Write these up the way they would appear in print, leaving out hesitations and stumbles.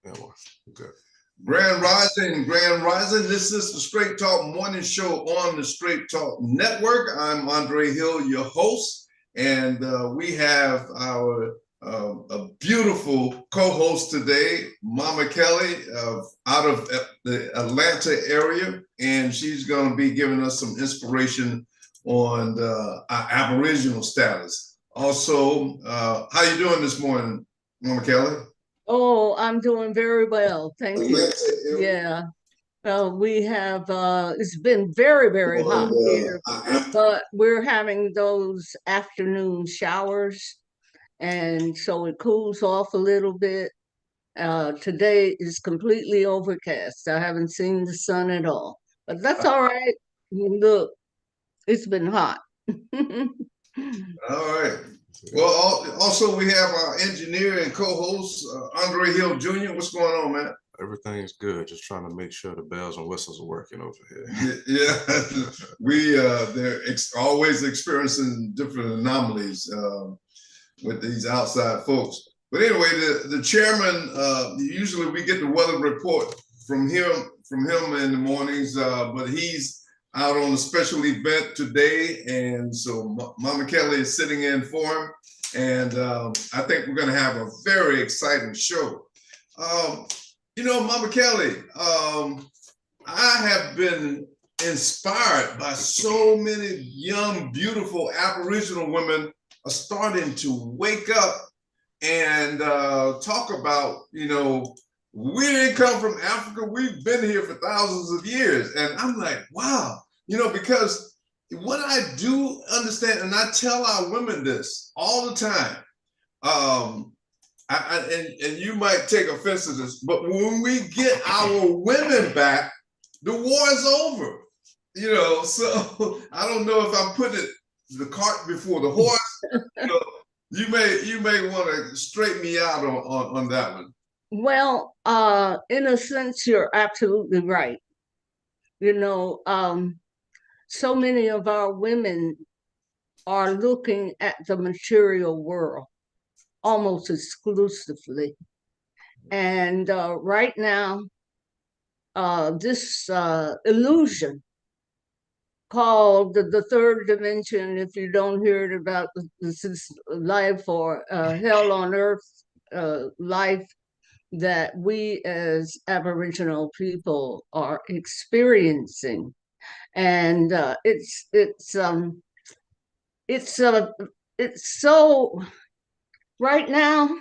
That one. Good. Grand Rising, Grand Rising. This is the Straight Talk Morning Show on the Straight Talk Network. I'm Andre Hill, your host, and we have our a beautiful co-host today, Mama Kelly, out of the Atlanta area, and she's going to be giving us some inspiration on our Aboriginal status. Also, how you doing this morning, Mama Kelly? Oh, I'm doing very well. Thank you. Yeah. We have, it's been very, very hot here, but we're having those afternoon showers, and so it cools off a little bit. Today is completely overcast. I haven't seen the sun at all, but that's all right. Look, it's been hot. All right. Well, also we have our engineer and co-host, Andre Hill Jr. What's going on, man? Everything's good. Just trying to make sure the bells and whistles are working over here. Yeah, they're always experiencing different anomalies with these outside folks. But anyway, the chairman, usually we get the weather report from him in the mornings, but he's out on a special event today, and so Mama Kelly is sitting in for him, and I think we're going to have a very exciting show. Mama Kelly, I have been inspired by so many young, beautiful Aboriginal women are starting to wake up and talk about, we didn't come from Africa. We've been here for thousands of years. And I'm like, wow, because what I do understand, and I tell our women this all the time, and you might take offense to this, but when we get our women back, the war is over. So I don't know if I'm putting the cart before the horse. You may want to straighten me out on that one. Well, in a sense, you're absolutely right. So many of our women are looking at the material world almost exclusively. And right now, this illusion called the third dimension, if you don't hear it about this is life or hell on earth life, that we as Aboriginal people are experiencing. And it's so right now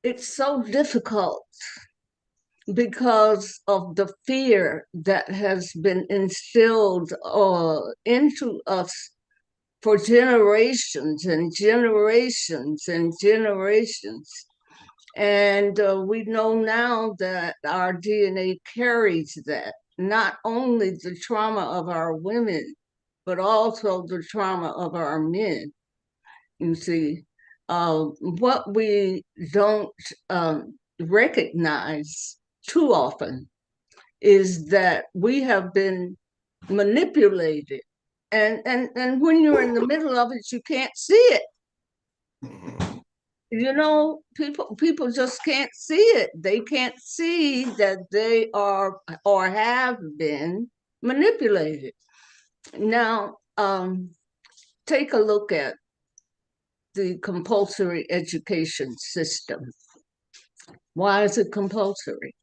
it's so difficult because of the fear that has been instilled into us for generations and generations and generations. And we know now that our DNA carries that, not only the trauma of our women, but also the trauma of our men. You see, what we don't recognize too often is that we have been manipulated. And when you're in the middle of it, you can't see it. People just can't see it. They can't see that they are or have been manipulated. Now, take a look at the compulsory education system. Why is it compulsory?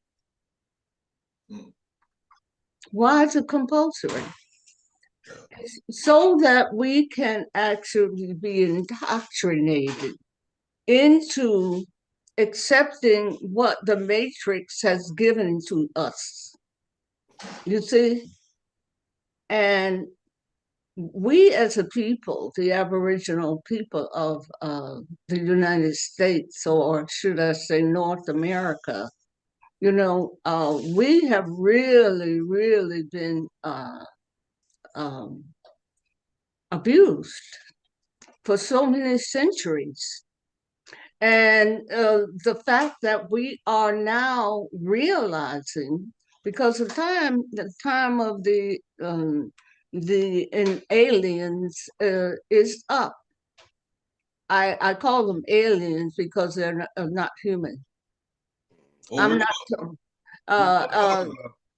Why is it compulsory? So that we can actually be indoctrinated into accepting what the matrix has given to us. You see? And we as a people, the Aboriginal people of the United States, or should I say North America, we have really, really been abused for so many centuries. And the fact that we are now realizing, because the time of the aliens is up. I call them aliens because they're not human. I'm not sure.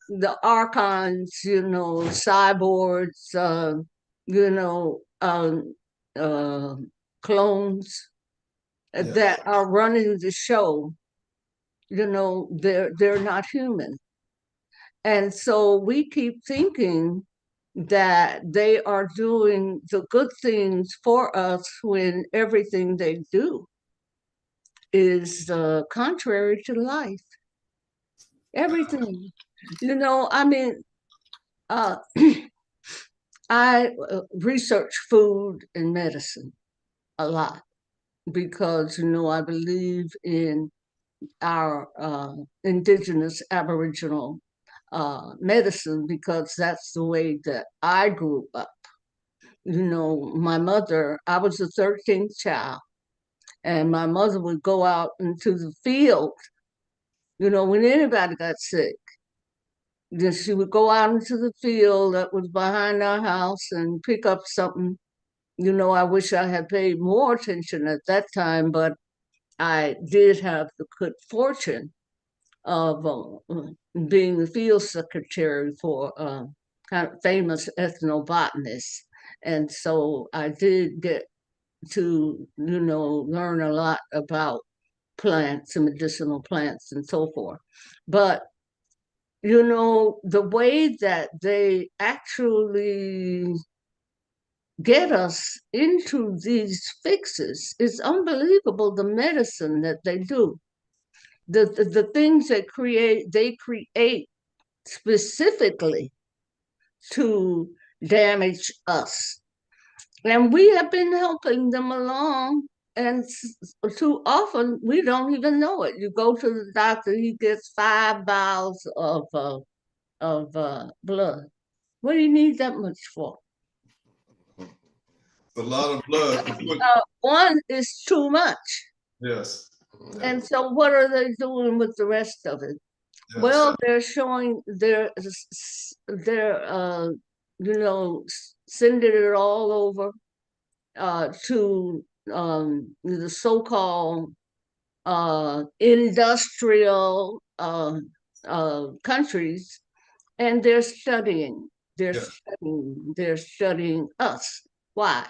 The archons, cyborgs, you know, clones that are running the show, they're not human. And so we keep thinking that they are doing the good things for us when everything they do is contrary to life. Everything. I mean, uh, I research food and medicine a lot because, I believe in our indigenous Aboriginal medicine because that's the way that I grew up. My mother, I was the 13th child, and my mother would go out into the field, when anybody got sick. Then she would go out into the field that was behind our house and pick up something. I wish I had paid more attention at that time, but I did have the good fortune of being the field secretary for kind of famous ethnobotanists. And so I did get to, learn a lot about plants and medicinal plants and so forth. But, the way that they actually get us into these fixes is unbelievable, the medicine that they do. The things they create specifically to damage us. And we have been helping them along, and too often we don't even know it. You go to the doctor, he gets 5 vials of blood. What do you need that much for? A lot of blood. One is too much. Yes. And so what are they doing with the rest of it? Yes. Well, they're showing they're sending it all over to the so-called industrial countries, and they're studying. They're studying us. Why?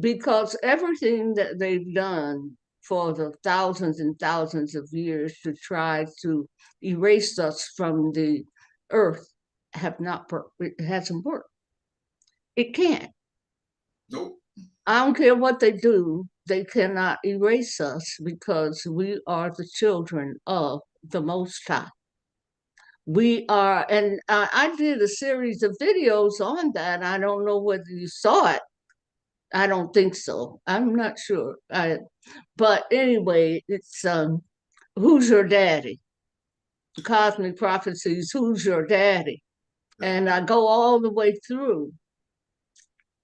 Because everything that they've done for the thousands and thousands of years to try to erase us from the earth it hasn't worked. It can't. Nope. I don't care what they do, they cannot erase us because we are the children of the Most High. We are, and I did a series of videos on that. I don't know whether you saw it. I don't think so. I'm not sure. But anyway, it's Who's Your Daddy? Cosmic Prophecies, Who's Your Daddy? And I go all the way through.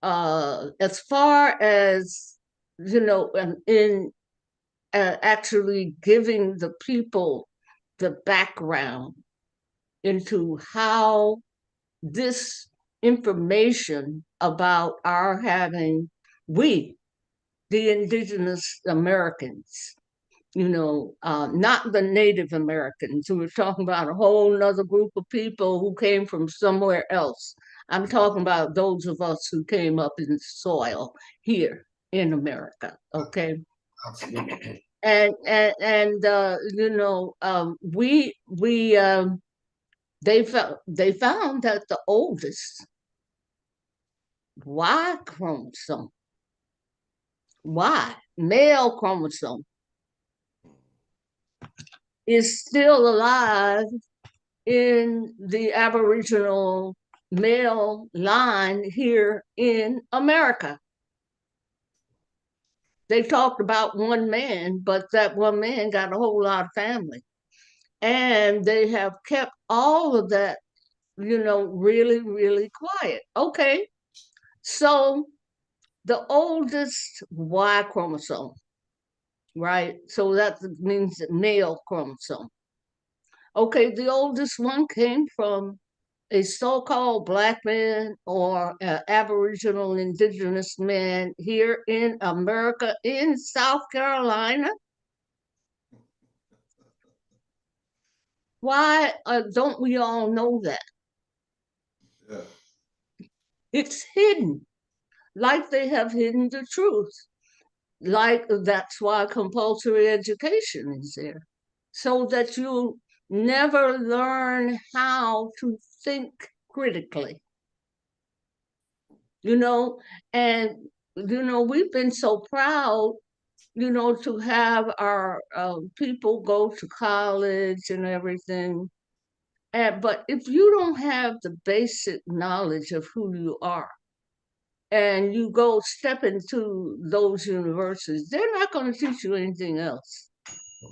As far as, in actually giving the people the background into how this information about our having, the Indigenous Americans, not the Native Americans. We're talking about a whole nother group of people who came from somewhere else. I'm talking about those of us who came up in the soil here in America, okay? Absolutely. And they found that the oldest Y chromosome, male chromosome, is still alive in the Aboriginal male line here in America. They talked about one man, but that one man got a whole lot of family. And they have kept all of that, really, really quiet. Okay, so the oldest Y chromosome, right? So that means the male chromosome. Okay, the oldest one came from a so-called Black man or Aboriginal Indigenous man here in America, in South Carolina. Why don't we all know that? Yeah. It's hidden, like they have hidden the truth. Like that's why compulsory education is there, so that you never learn how to think critically. And we've been so proud, to have our people go to college and everything. But if you don't have the basic knowledge of who you are, and you go step into those universities, they're not going to teach you anything else.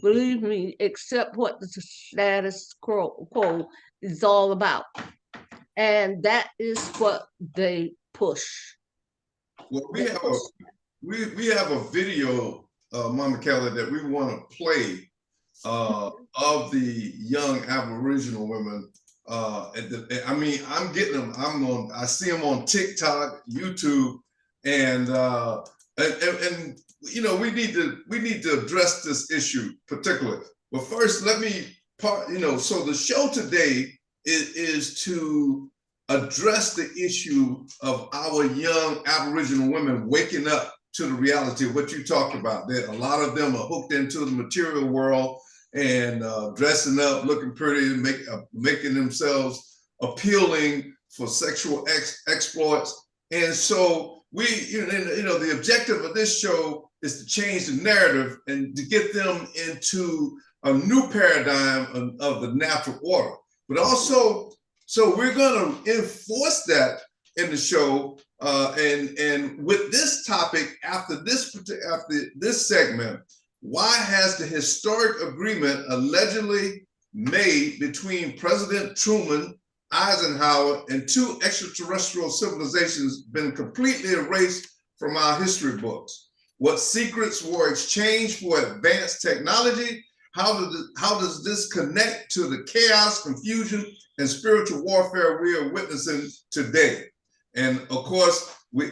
Believe me, except what the status quo is all about. And that is what they push. Well, we have a video, Mama Kelly, that we want to play of the young Aboriginal women. I'm getting them. I see them on TikTok, YouTube, and we need to address this issue particularly. But first, let me so the show today is to address the issue of our young Aboriginal women waking up to the reality of what you talked about. That a lot of them are hooked into the material world and dressing up, looking pretty, making themselves appealing for sexual exploits. And so the objective of this show is to change the narrative and to get them into a new paradigm of the natural order. But also, so we're going to enforce that in the show. And with this topic, after this segment, why has the historic agreement allegedly made between President Truman, Eisenhower, and two extraterrestrial civilizations been completely erased from our history books? What secrets were exchanged for advanced technology? How does this connect to the chaos, confusion, and spiritual warfare we are witnessing today? And of course, we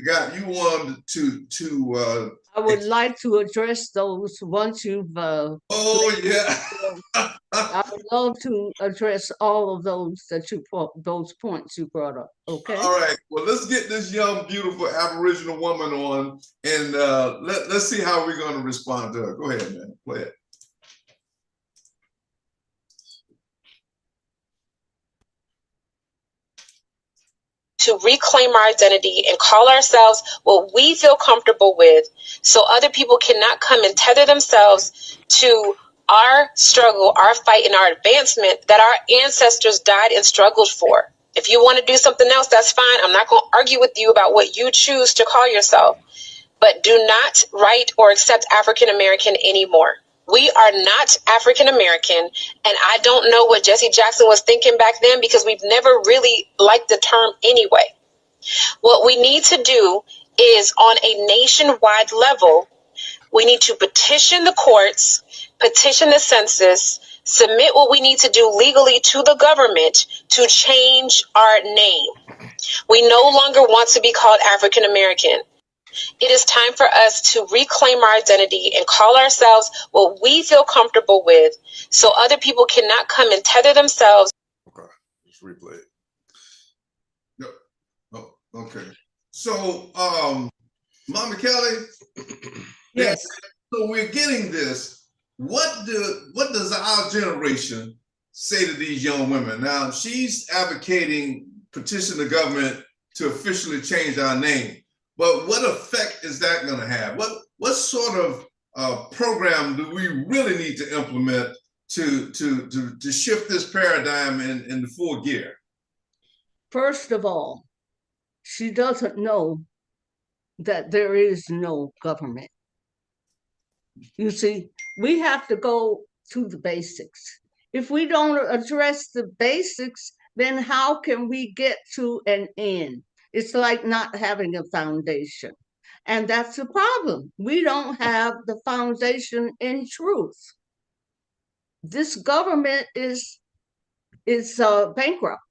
got you on to I would like to address those once you've. Oh yeah. I would love to address all of those those points you brought up. Okay. All right. Well, let's get this young, beautiful Aboriginal woman on, and let's see how we're going to respond to her. Go ahead, man. Play it. To reclaim our identity and call ourselves what we feel comfortable with, so other people cannot come and tether themselves to our struggle, our fight, and our advancement that our ancestors died and struggled for. If you want to do something else, that's fine. I'm not going to argue with you about what you choose to call yourself, but do not write or accept African American anymore. We are not African American, and I don't know what Jesse Jackson was thinking back then, because we've never really liked the term anyway. What we need to do is, on a nationwide level, we need to petition the courts, petition the census, submit what we need to do legally to the government to change our name. We no longer want to be called African American. It is time for us to reclaim our identity and call ourselves what we feel comfortable with, so other people cannot come and tether themselves. Okay, just replay it. Yep. Oh, okay. So, Mama Kelly. Yes. So we're getting this. What does our generation say to these young women? Now, she's advocating petition the government to officially change our name. But what effect is that going to have? What sort of program do we really need to implement to shift this paradigm in the full gear? First of all, she doesn't know that there is no government. You see, we have to go to the basics. If we don't address the basics, then how can we get to an end? It's like not having a foundation. And that's the problem. We don't have the foundation in truth. This government is bankrupt.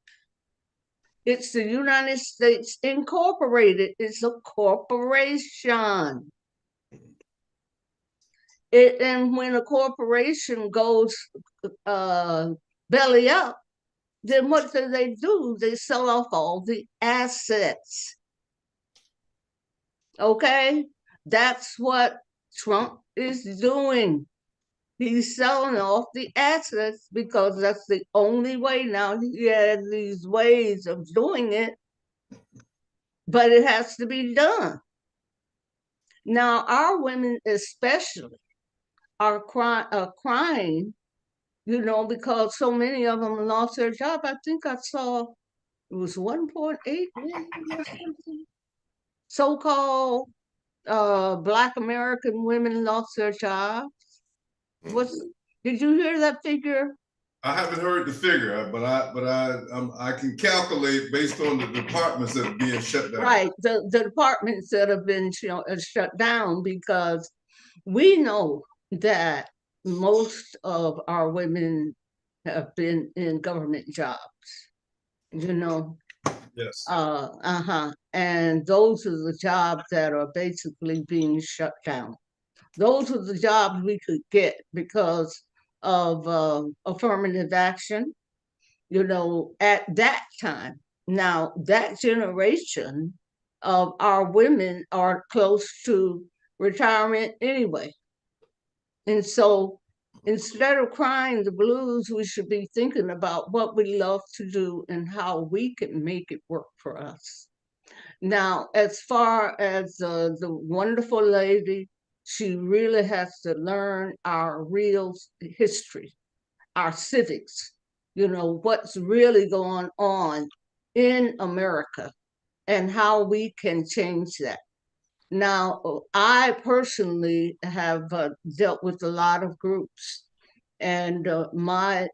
It's the United States Incorporated. It's a corporation. And when a corporation goes belly up, then what do? They sell off all the assets. Okay? That's what Trump is doing. He's selling off the assets because that's the only way now. He has these ways of doing it, but it has to be done. Now, our women especially are crying, because so many of them lost their job. I think I saw it was 1.8 million or something. So-called Black American women lost their jobs. Did you hear that figure? I haven't heard the figure, but I can calculate based on the departments that are being shut down. Right, the departments that have been shut down, because we know that most of our women have been in government jobs. Yes. And those are the jobs that are basically being shut down. Those are the jobs we could get because of affirmative action, at that time. Now, that generation of our women are close to retirement anyway. And so instead of crying the blues, we should be thinking about what we love to do and how we can make it work for us. Now, as far as the wonderful lady, she really has to learn our real history, our civics, what's really going on in America and how we can change that. Now, I personally have dealt with a lot of groups, and my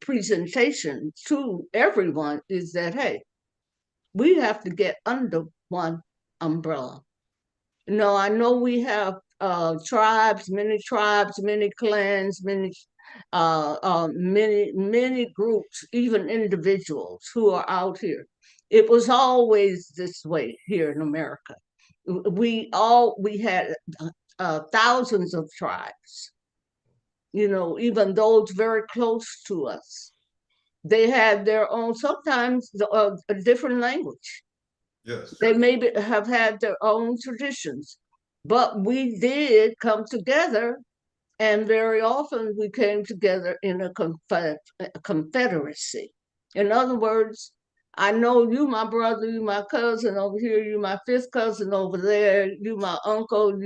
presentation to everyone is that, hey, we have to get under one umbrella. I know we have tribes, many clans, many groups, even individuals who are out here. It was always this way here in America. We had thousands of tribes, even those very close to us. They had their own, sometimes a different language. Yes. They maybe have had their own traditions, but we did come together, and very often we came together in a confederacy. In other words, I know you my brother, you my cousin over here, you my fifth cousin over there, you my uncle,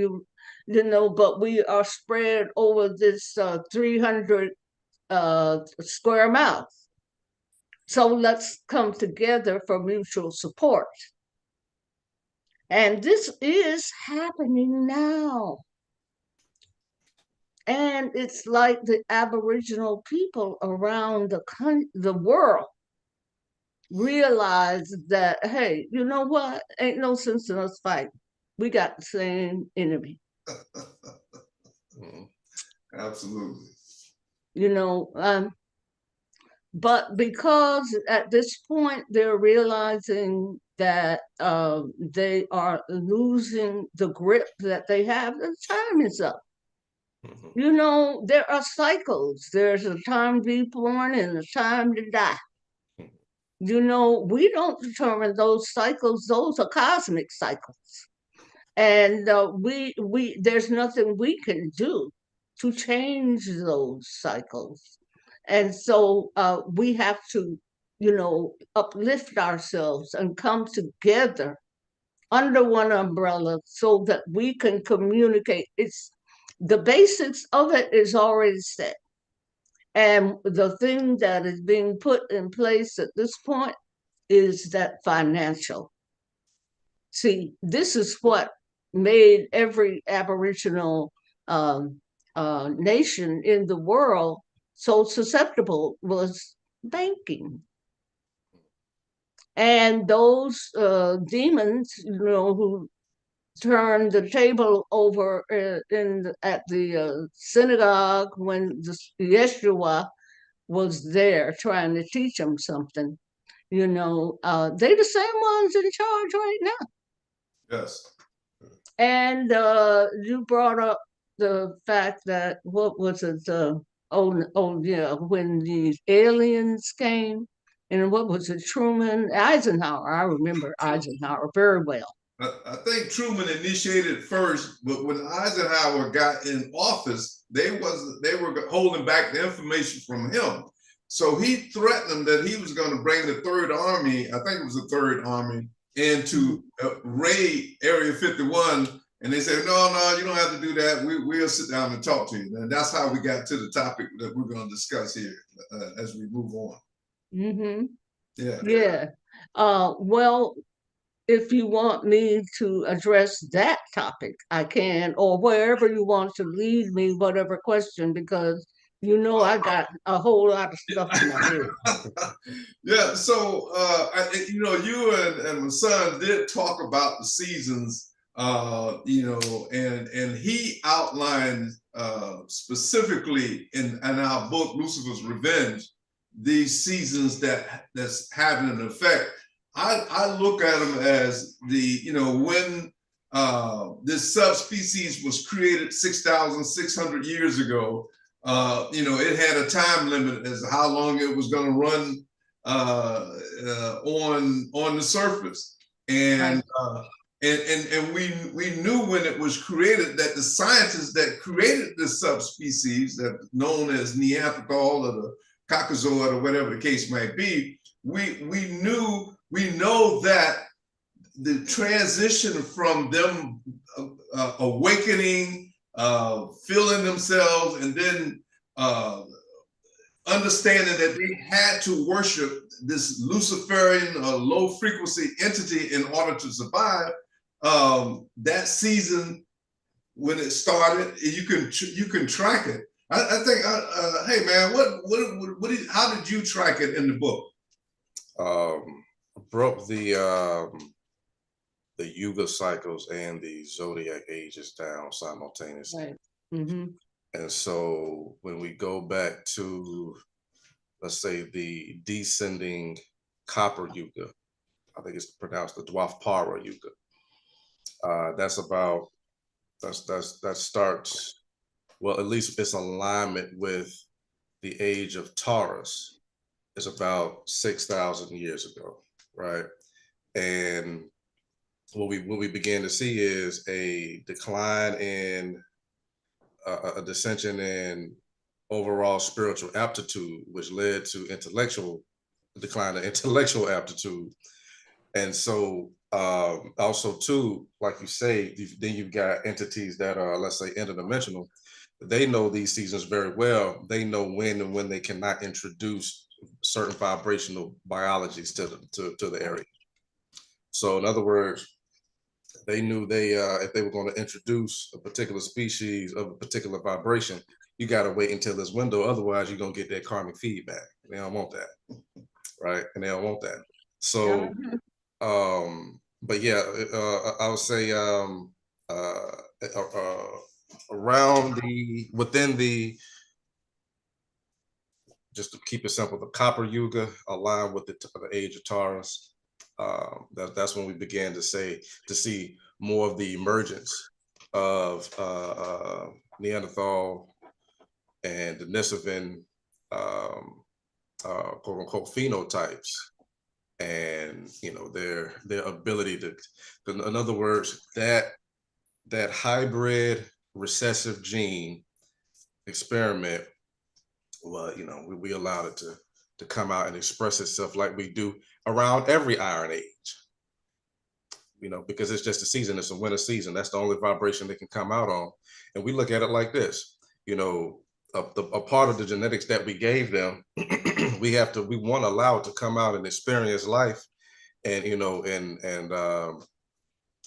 but we are spread over this 300 square miles. So let's come together for mutual support. And this is happening now. And it's like the Aboriginal people around the world realize that, hey, you know what? Ain't no sense in us fighting. We got the same enemy. Absolutely. But because at this point they're realizing that they are losing the grip that they have, the time is up. There are cycles. There's a time to be born and a time to die. We don't determine those cycles. Those are cosmic cycles. And there's nothing we can do to change those cycles. And so we have to, uplift ourselves and come together under one umbrella so that we can communicate. The basics of it is already set. And the thing that is being put in place at this point is that financial. See, this is what made every Aboriginal nation in the world so susceptible, was banking. And those demons, who turned the table over at the synagogue when Yeshua was there trying to teach them something, they're the same ones in charge right now. Yes. And you brought up the fact that, what was it, yeah, when the aliens came, and what was it, Eisenhower, I remember Eisenhower very well. I think Truman initiated first, but when Eisenhower got in office, they were holding back the information from him. So he threatened them that he was going to bring the Third Army, I think it was the Third Army, in to raid Area 51. And they said, no, you don't have to do that. We'll sit down and talk to you. And that's how we got to the topic that we're going to discuss here as we move on. Mm-hmm. Yeah. Yeah. Well, if you want me to address that topic, I can, or wherever you want to lead me, whatever question, because you know I got a whole lot of stuff in my head. Yeah, so you and my son did talk about the seasons, and he outlined specifically in our book Lucifer's Revenge these seasons that's having an effect. I look at them as when this subspecies was created 6,600 years ago. It had a time limit as to how long it was going to run on the surface, and we knew when it was created that the scientists that created this subspecies, that known as Neanderthal or the Caucasoid or whatever the case might be, we know that the transition from them awakening, feeling themselves, and then understanding that they had to worship this Luciferian low frequency entity in order to survive. That season, when it started, you can track it. I think, hey man, how did you track it in the book? Broke the Yuga cycles and the zodiac ages down simultaneously. Right. Mm-hmm. And so when we go back to, let's say, the descending Copper Yuga, I think it's pronounced the Dwapara Yuga. That starts, well, at least its alignment with the age of Taurus is about 6,000 years ago, right? And what we began to see is a decline in a dissension in overall spiritual aptitude, which led to decline of intellectual aptitude. And so also too, like you say, then you've got entities that are, let's say, interdimensional. They know these seasons very well. They know when they cannot introduce certain vibrational biologies to the area. So in other words, they knew if they were going to introduce a particular species of a particular vibration, you got to wait until this window. Otherwise, you're going to get that karmic feedback. They don't want that, right? And they don't want that. So, but yeah, I would say just to keep it simple, the Copper Yuga aligned with the age of Taurus. That's when we began to see more of the emergence of Neanderthal and Denisovan quote unquote phenotypes, and their ability to, in other words, that hybrid recessive gene experiment. Well, we allowed it to come out and express itself like we do around every Iron Age, because it's just a season. It's a winter season. That's the only vibration they can come out on. And we look at it like this, a part of the genetics that we gave them, we want to allow it to come out and experience life, and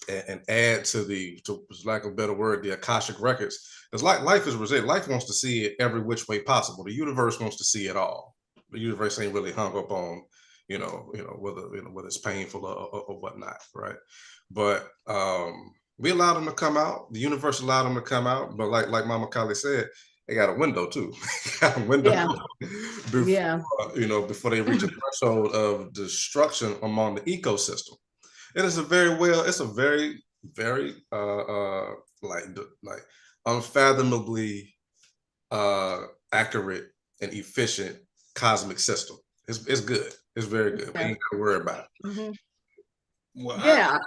and add to lack of a better word, the Akashic records. Because life is resilient. Life wants to see it every which way possible. The universe wants to see it all. The universe ain't really hung up on, whether it's painful or whatnot, right? But we allowed them to come out. The universe allowed them to come out. But like Mama Kali said, they got a window too. Got a window. Yeah. Before they reach a threshold of destruction among the ecosystem. It is very unfathomably accurate and efficient cosmic system. It's good. It's very good. We ain't gotta worry about it. Mhm. Well, Yeah,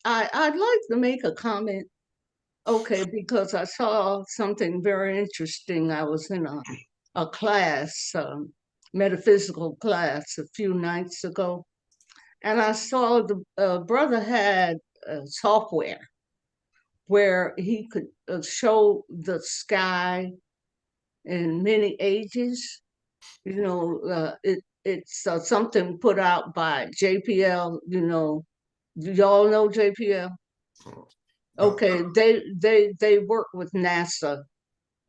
I'd like to make a comment. Okay, because I saw something very interesting. I was in a class, metaphysical class, a few nights ago, and I saw the brother had software where he could show the sky in many ages. You know, it's something put out by JPL. You know, do y'all know JPL? Okay, they work with NASA.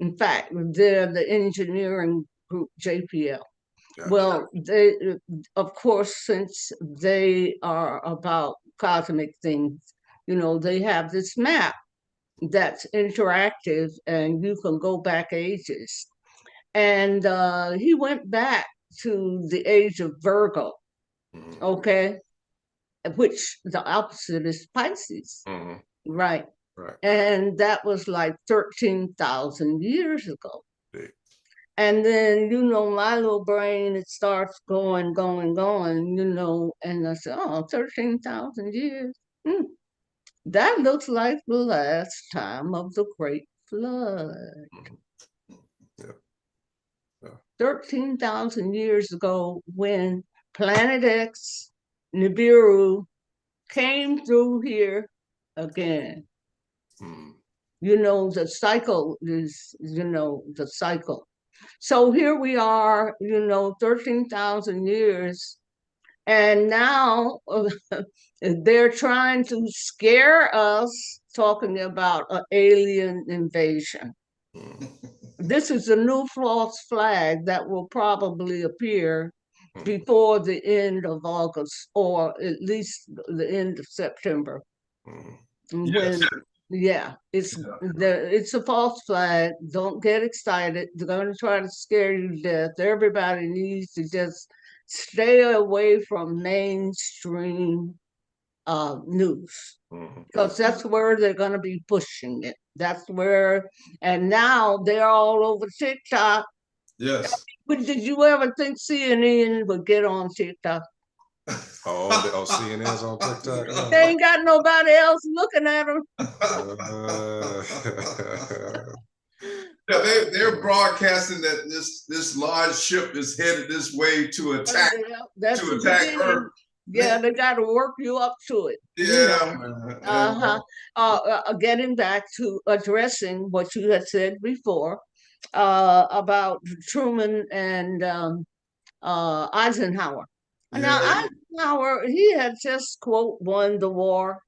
In fact, they're the engineering group JPL. Gotcha. Well, they, of course, since they are about cosmic things, you know, they have this map that's interactive and you can go back ages. And he went back to the age of Virgo, Mhm. okay, which the opposite is Pisces, Mhm. right? Right. And that was like 13,000 years ago. Big. And then, you know, my little brain, it starts going, you know, and I said, oh, 13,000 years. That looks like the last time of the Great Flood. Mhm. Yeah. 13,000 years ago, when Planet X, Nibiru, came through here again. Mhm. You know, the cycle is, you know, the cycle. So here we are, you know, 13,000 years. And now they're trying to scare us, talking about an alien invasion. Mhm. This is a new false flag that will probably appear Mhm. before the end of August, or at least the end of September. Mhm. When, yeah, it's a false flag. Don't get excited. They're going to try to scare you to death. Everybody needs to just stay away from mainstream news, Mhm. because that's where they're going to be pushing it. That's where, and now they're all over TikTok. yes. But did you ever think CNN would get on TikTok? Oh, CNN's on TikTok. They ain't got nobody else looking at them. Yeah, they're broadcasting that this large ship is headed this way to attack That's to the attack beginning. Earth. Yeah, they got to work you up to it. Yeah. Getting back to addressing what you had said before about Truman and Eisenhower. Now, Yeah. Eisenhower, he had just, quote, won the war,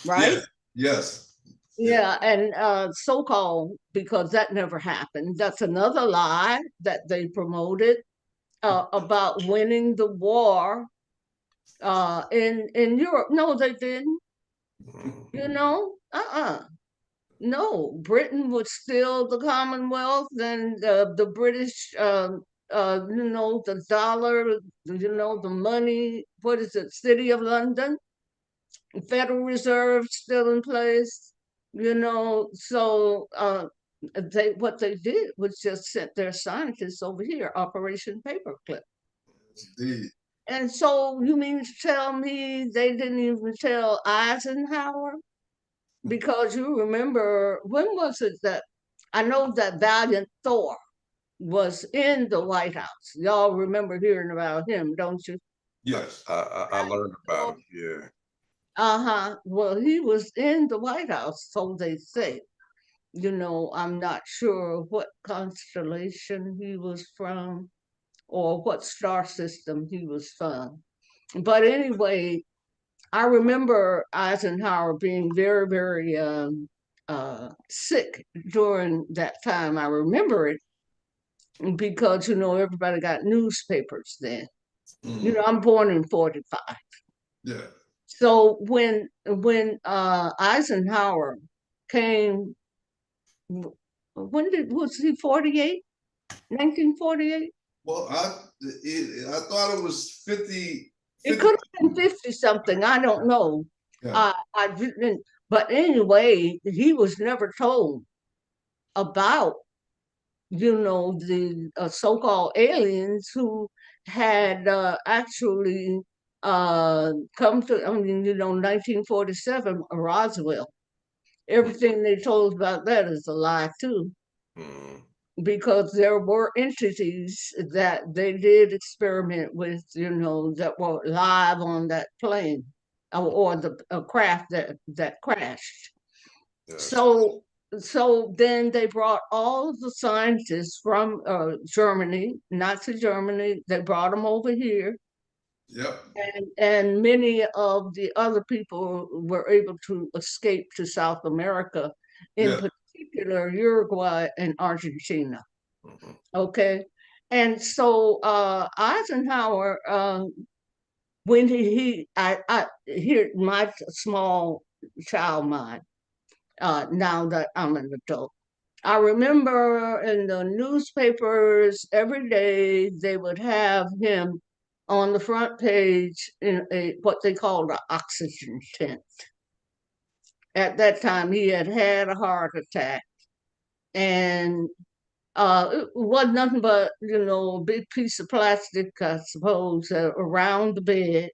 right? Yes. Yeah, and so-called, because that never happened. That's another lie that they promoted about winning the war in Europe. No, they didn't. You know, no. Britain was still the Commonwealth, and the British, you know, the dollar, you know, the money. What is it? City of London, Federal Reserve still in place. You know, so what they did was just sent their scientists over here, Operation Paperclip. Indeed. And so you mean to tell me they didn't even tell Eisenhower? Because you remember, when was it that I know that Valiant Thor was in the White House? Y'all remember hearing about him, don't you? Yes. I learned about him. Yeah. Well, he was in the White House, so they say. You know, I'm not sure what constellation he was from or what star system he was from. But anyway, I remember Eisenhower being very, very sick during that time. I remember it because, you know, everybody got newspapers then. You know, I'm born in 45. Yeah. So when Eisenhower came, was he 48? 1948? Well, I thought it was 50. It could have been 50 something. I don't know. Yeah. I didn't, but anyway, he was never told about, the so-called aliens who had actually come to, 1947, Roswell. Everything they told about that is a lie too, Mm. because there were entities that they did experiment with, that were live on that plane, or the craft that crashed. Yes. So then they brought all of the scientists from Germany, Nazi Germany. They brought them over here, Yep. and many of the other people were able to escape to South America, in Yeah. particular Uruguay and Argentina. Mhm. Okay, and so Eisenhower, when I here my small child mind, now that I'm an adult. I remember in the newspapers every day they would have him on the front page in what they called an oxygen tent. At that time, he had had a heart attack, and it was nothing but a big piece of plastic, I suppose, around the bed,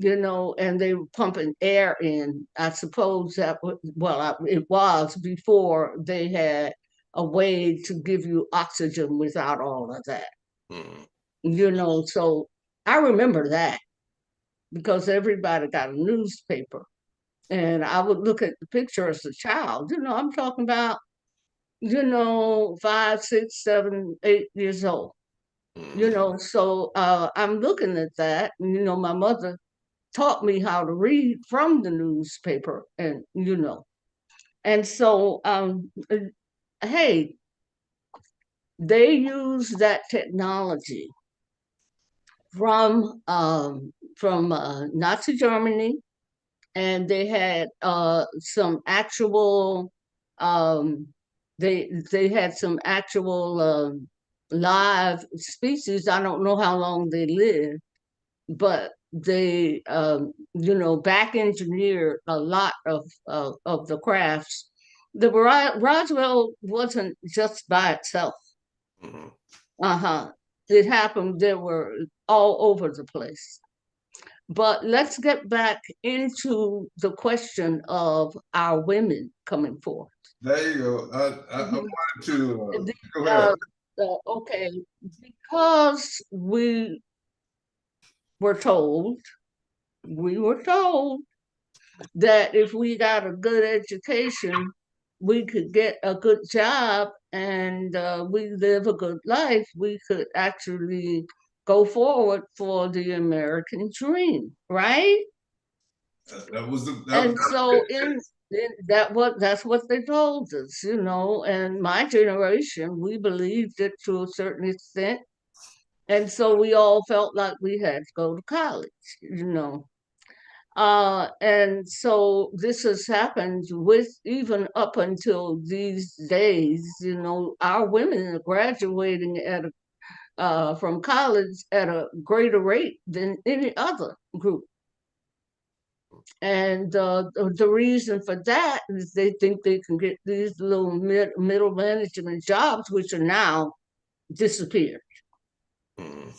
and they were pumping air in. I suppose that it was before they had a way to give you oxygen without all of that. Mhm. So I remember that because everybody got a newspaper, and I would look at the picture as a child. I'm talking about 5, 6, 7, 8 years old. Mhm. So I'm looking at that, and my mother taught me how to read from the newspaper, and so hey, they use that technology from Nazi Germany, and they had some actual um, they had some actual live species. I don't know how long they lived, but they back engineered a lot of the crafts. The Roswell wasn't just by itself. Mhm. Uh-huh. It happened, they were all over the place. But let's get back into the question of our women coming forth. There you go. I Mhm. wanted to The, go ahead. okay, because were told, we were told that if we got a good education, we could get a good job and we live a good life, we could actually go forward for the American dream, right? That was And so that's what they told us, and my generation, we believed it to a certain extent. And so we all felt like we had to go to college, you know. And so this has happened with even up until these days, our women are graduating from college at a greater rate than any other group. And the reason for that is they think they can get these little middle management jobs, which are now disappeared. Mhm.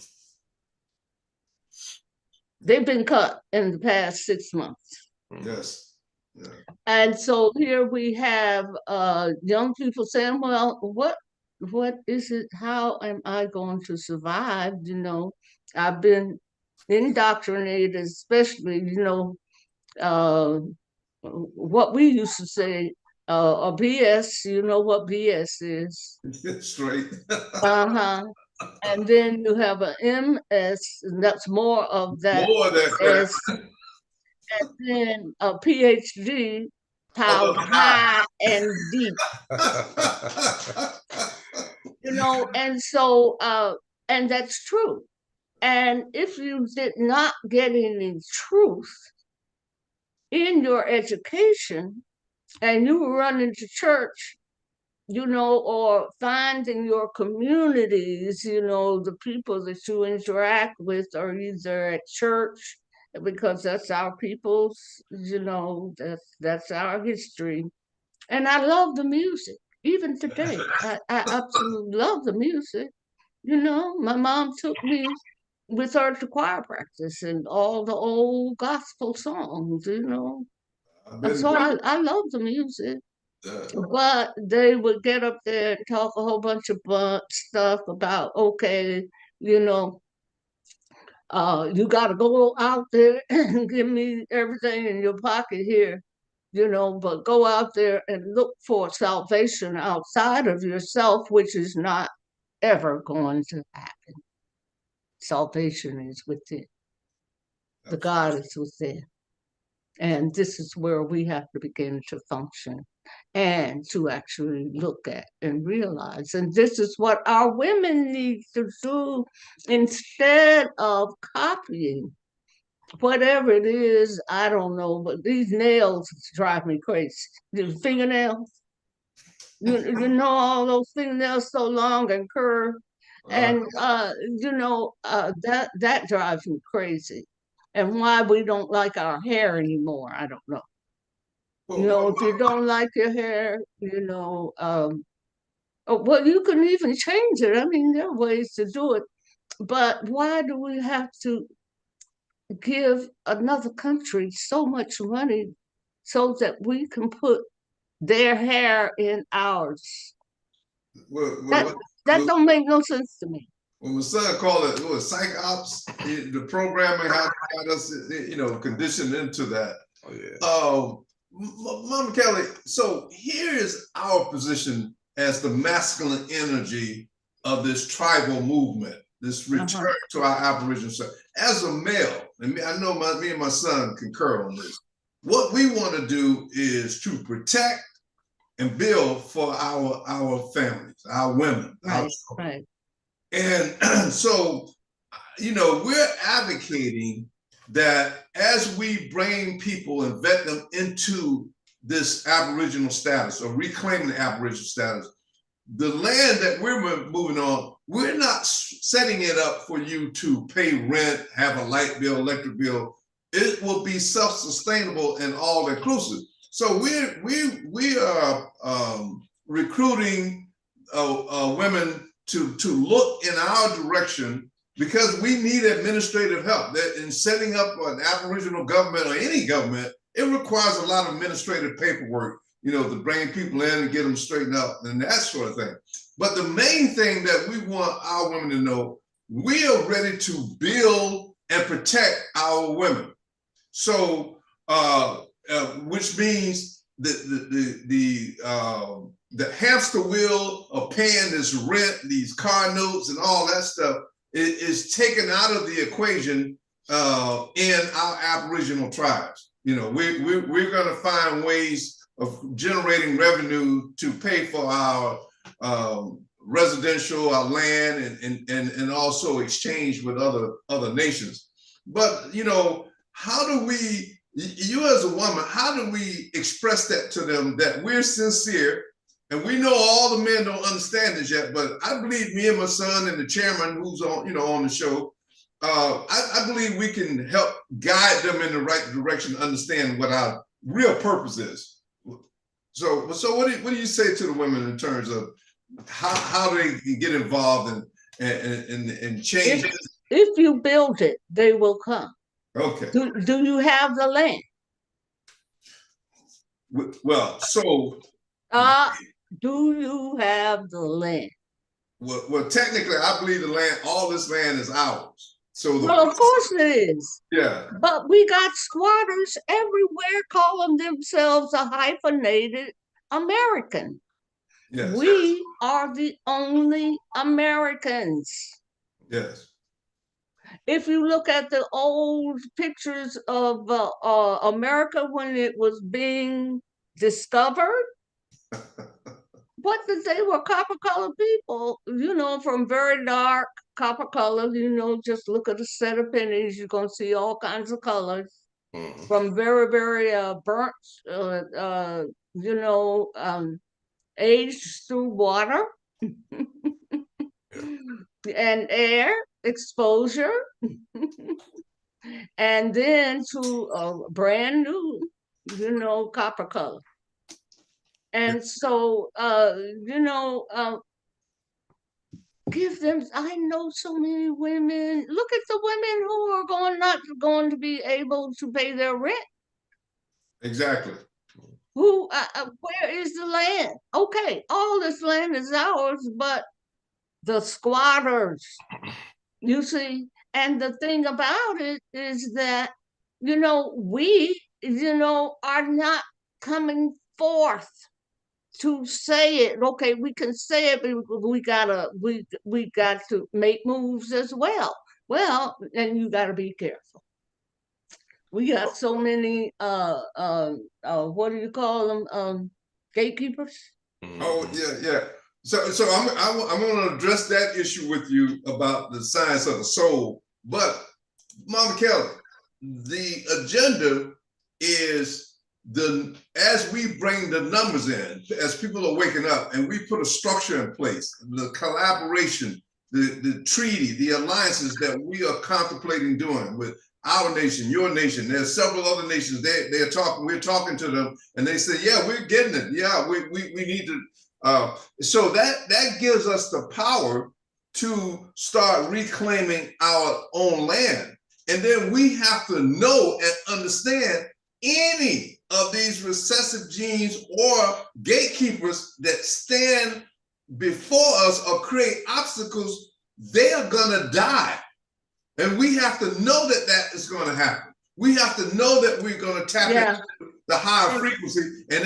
They've been cut in the past 6 months. yes. Yeah. And so here we have young people saying, well, what is it? How am I going to survive? I've been indoctrinated, especially, uh, what we used to say, a BS, you know what BS is. Straight. Uh-huh. And then you have an MS, and that's more of that More of that crap. S, and then a PhD piled Oh, high. high and deep, and so and that's true. And if you did not get any truth in your education and you were running to church, or find in your communities, the people that you interact with are either at church, because that's our people's, that's our history. And I love the music. Even today, I absolutely love the music. You know, my mom took me with her to choir practice and all the old gospel songs, you know. I've And been so I love the music. uh, But they would get up there and talk a whole bunch of stuff about, okay, you know, you got to go out there and give me everything in your pocket here, you know, but go out there and look for salvation outside of yourself, which is not ever going to happen. Salvation is within. The God is within. And this is where we have to begin to function and to actually look at and realize. And this is what our women need to do instead of copying whatever it is. I don't know, but these nails drive me crazy. The fingernails, you know, all those fingernails so long and curved. And you know, that drives me crazy. And why we don't like our hair anymore, I don't know. You know, if you don't like your hair, you know, well, you can even change it. I mean, there are ways to do it. But why do we have to give another country so much money so that we can put their hair in ours? well, That well, that well, don't make no sense to me. when my son called it, psych ops, the programming had us, you know, conditioned into that. Oh yeah. Mama Kelly, so here is our position as the masculine energy of this tribal movement, this return to our Aboriginal self. As a male, and I know me and my son concur on this, what we want to do is to protect and build for our families, our women, our children. And so, you know, we're advocating that as we bring people and vet them into this Aboriginal status or reclaiming the Aboriginal status, the land that we're moving on, we're not setting it up for you to pay rent, have a light bill, electric bill. It will be self-sustainable and all inclusive. So we are recruiting women to look in our direction, because we need administrative help. That in setting up an Aboriginal government or any government, it requires a lot of administrative paperwork, you know, to bring people in and get them straightened up and that sort of thing. But the main thing that we want our women to know, we are ready to build and protect our women. So, which means the hamster wheel of paying this rent, these car notes and all that stuff is taken out of the equation in our Aboriginal tribes. You know, we're going to find ways of generating revenue to pay for our residential, our land, and also exchange with other nations. But, you know, how do we, you as a woman, how do we express that to them that we're sincere? And we know all the men don't understand this yet, but I believe me and my son and the chairman who's on, you know, on the show, I believe we can help guide them in the right direction to understand what our real purpose is. So what do you say to the women in terms of how they can get involved and change? If you build it, they will come. Okay. Do you have the land? Well, so. Do you have the land? Well, technically, I believe the land, all this land is ours. So well, of course it is. Yeah. But we got squatters everywhere calling themselves a hyphenated American. Yes. We are the only Americans. Yes. If you look at the old pictures of America when it was being discovered, they were copper colored people, you know, from very dark copper color, you know, just look at a set of pennies, you're going to see all kinds of colors, from very, very burnt, you know, aged through water and air exposure, and then to a brand new, you know, copper color. And so, give them, I know so many women, look at the women who are not going to be able to pay their rent. Exactly. Where is the land? Okay, all this land is ours, but the squatters, you see, and the thing about it is that, we, are not coming forth to say it. Okay, we can say it, but we got to make moves as well. Well, and you got to be careful. We got so many what do you call them, gatekeepers. Oh yeah. So I'm going to address that issue with you about the science of the soul. But Mama Kelly, the agenda is as we bring the numbers in, as people are waking up, and we put a structure in place, the collaboration, the treaty, the alliances that we are contemplating doing with our nation, your nation. There's several other nations. They're talking. We're talking to them, and they say, "Yeah, we're getting it. Yeah, we need to." So that gives us the power to start reclaiming our own land, and then we have to know and understand any of these recessive genes or gatekeepers that stand before us or create obstacles. They are gonna die. And we have to know that is going to happen. We have to know that we're going to tap into the higher frequency, and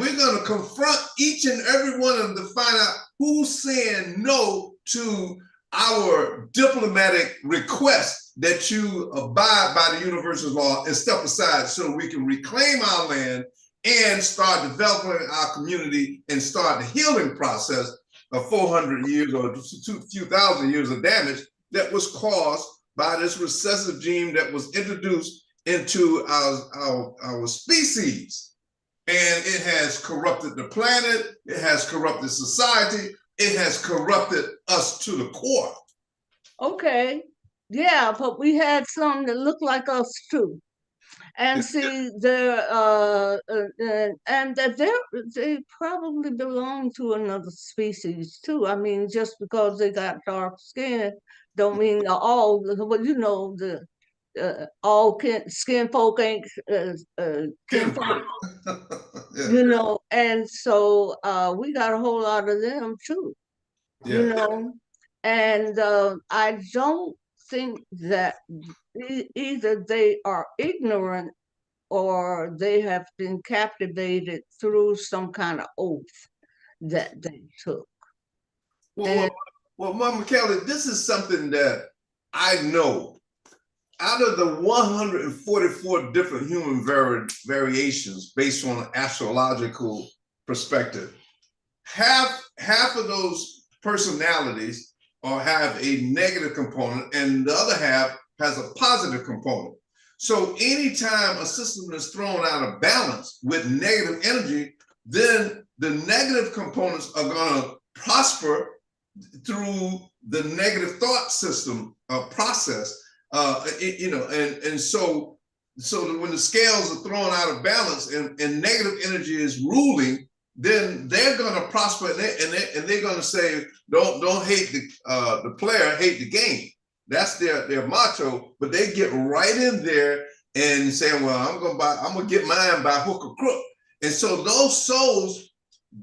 we're going to confront each and every one of them to find out who's saying no to our diplomatic request that you abide by the universal law and step aside so we can reclaim our land and start developing our community and start the healing process of 400 years or a few thousand years of damage that was caused by this recessive gene that was introduced into our species. And it has corrupted the planet, it has corrupted society, it has corrupted us to the core. Okay, yeah, but we had some that looked like us too. And see, and that they probably belong to another species too. I mean, just because they got dark skin, don't mean they're all. Well, all skin folk ain't kin folk. Yeah. And so we got a whole lot of them too. Yeah. And I don't think that either they are ignorant or they have been captivated through some kind of oath that they took. Well, Mama Kelly, this is something that I know. Out of the 144 different human variations based on an astrological perspective, half of those personalities have a negative component, and the other half has a positive component. So anytime a system is thrown out of balance with negative energy, then the negative components are going to prosper through the negative thought system process. And so when the scales are thrown out of balance and negative energy is ruling, then they're going to prosper, and they're going to say, don't hate the player, hate the game. That's their motto. But they get right in there and say, well, I'm gonna get mine by hook or crook. And so those souls,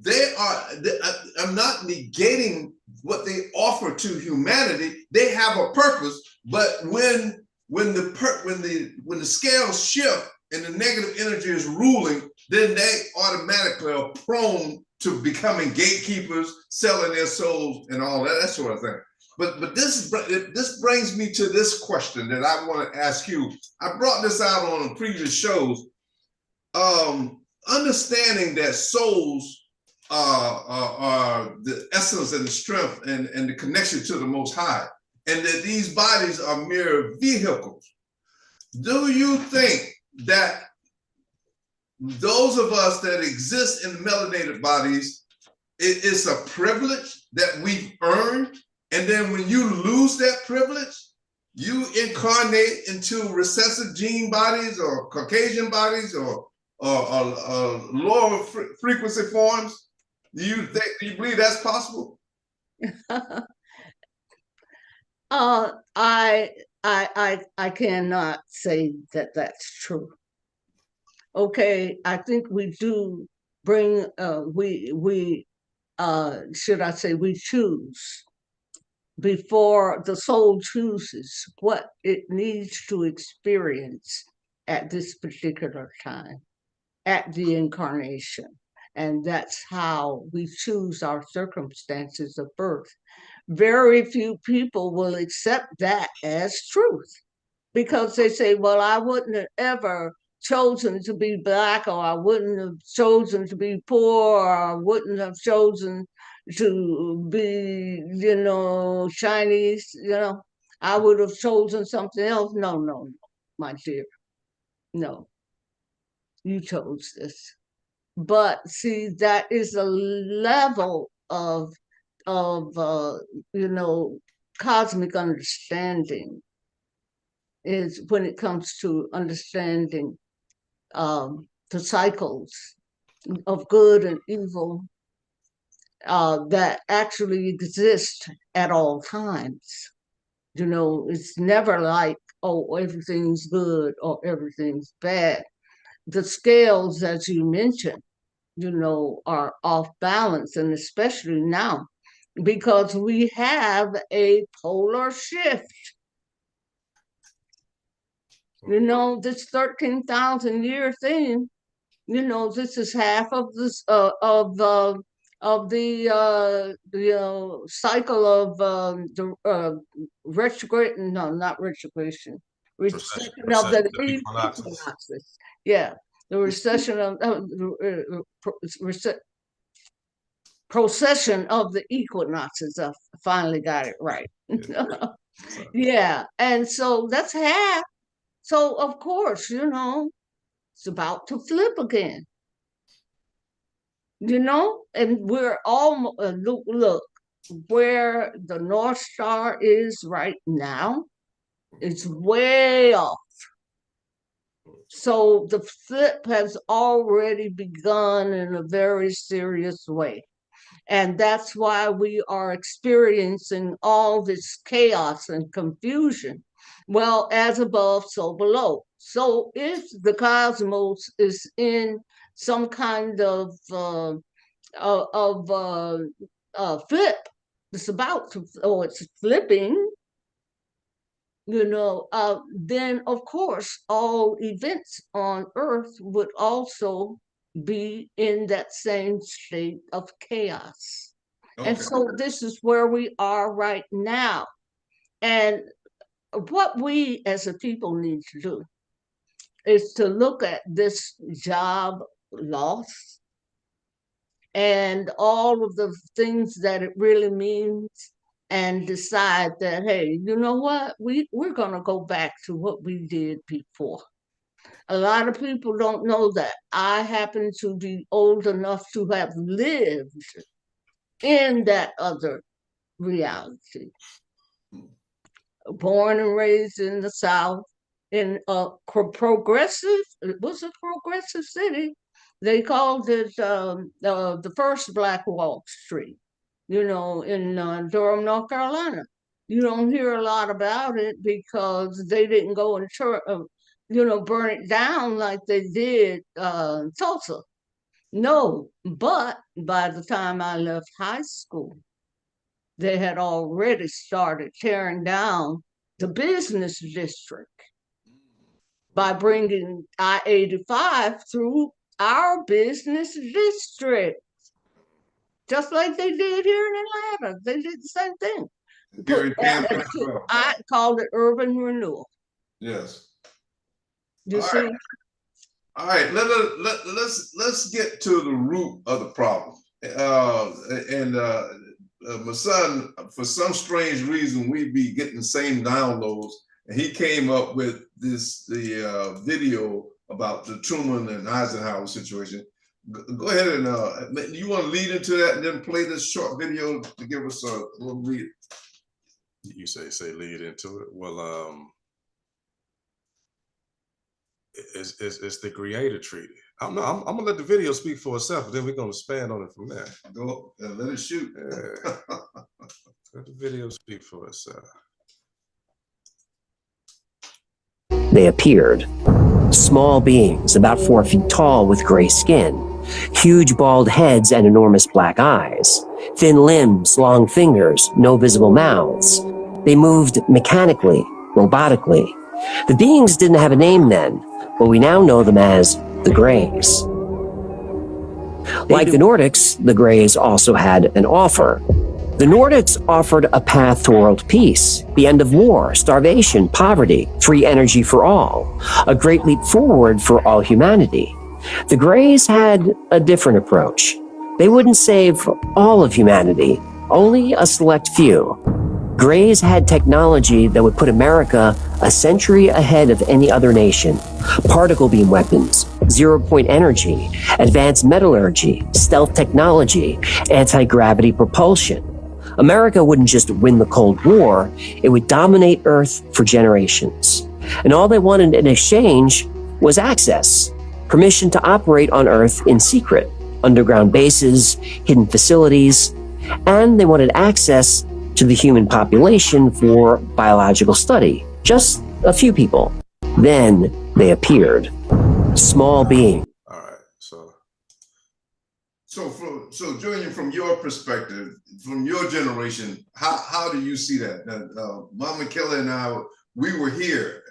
I'm not negating what they offer to humanity. They have a purpose, but when the scales shift and the negative energy is ruling, then they automatically are prone to becoming gatekeepers, selling their souls and all that sort of thing. But this brings me to this question that I want to ask you. I brought this out on previous shows. Understanding that souls are the essence and the strength and the connection to the Most High, and that these bodies are mere vehicles. Do you think that those of us that exist in melanated bodies, it's a privilege that we've earned? And then when you lose that privilege, you incarnate into recessive gene bodies or Caucasian bodies or lower frequency forms? Do you believe that's possible? I cannot say that that's true. Okay, I think we do bring should I say we choose before the soul chooses what it needs to experience at this particular time, at the incarnation. And that's how we choose our circumstances of birth. Very few people will accept that as truth because they say, well, I wouldn't have ever chosen to be Black, or I wouldn't have chosen to be poor, or I wouldn't have chosen to be, Chinese, I would have chosen something else. No, no, no, my dear. No, you chose this. But see, that is a level of cosmic understanding, is when it comes to understanding the cycles of good and evil that actually exist at all times. It's never like, oh, everything's good or everything's bad. The scales, as you mentioned, are off balance, and especially now, because we have a polar shift. This 13,000-year thing, this is half of this of the cycle of the retrograde. No, not retrogression. Recession of the equinoxes. Yeah, the recession of procession of the equinoxes. I finally got it right. Yeah, and so that's half. So of course, it's about to flip again. And we're all look where the North Star is right now. It's way off. So the flip has already begun in a very serious way. And that's why we are experiencing all this chaos and confusion. Well, as above, so below. So if the cosmos is in some kind of flip, it's about to, or it's flipping, then of course all events on Earth would also be in that same state of chaos. Okay. And so this is where we are right now. And what we as a people need to do is to look at this job loss and all of the things that it really means, and decide that, hey, you know what? We're going to go back to what we did before. A lot of people don't know that. I happen to be old enough to have lived in that other reality. Born and raised in the South, in a progressive, it was a progressive city. They called it the first Black Wall Street, in Durham, North Carolina. You don't hear a lot about it because they didn't go and burn it down like they did Tulsa. No, but by the time I left high school, they had already started tearing down the business district by bringing I-85 through our business district. Just like they did here in Atlanta. They did the same thing. I called it urban renewal. Yes. You see? Right. All right, let's get to the root of the problem. My son, for some strange reason, we be getting the same downloads, and he came up with the video about the Truman and Eisenhower situation. Go ahead and you want to lead into that and then play this short video to give us a little read. You say lead into it. Well, it's the Greada treaty. I'm gonna let the video speak for itself, and then we're gonna expand on it from there. Go let it shoot. Yeah. Let the video speak for itself. They appeared. Small beings, about 4 feet tall with gray skin, huge bald heads and enormous black eyes, thin limbs, long fingers, no visible mouths. They moved mechanically, robotically. The beings didn't have a name then, but we now know them as the Greys. Like the Nordics, the Greys also had an offer. The Nordics offered a path to world peace, the end of war, starvation, poverty, free energy for all, a great leap forward for all humanity. The Greys had a different approach. They wouldn't save all of humanity, only a select few. Greys had technology that would put America a century ahead of any other nation. Particle beam weapons, zero-point energy, advanced metallurgy, stealth technology, anti-gravity propulsion. America wouldn't just win the Cold War, it would dominate Earth for generations. And all they wanted in exchange was access, permission to operate on Earth in secret, underground bases, hidden facilities, and they wanted access to the human population for biological study. Just a few people. Then they appeared. Small beings. All right, So Julian, from your perspective, from your generation, how do you see that? Mama Kelly and I, we were here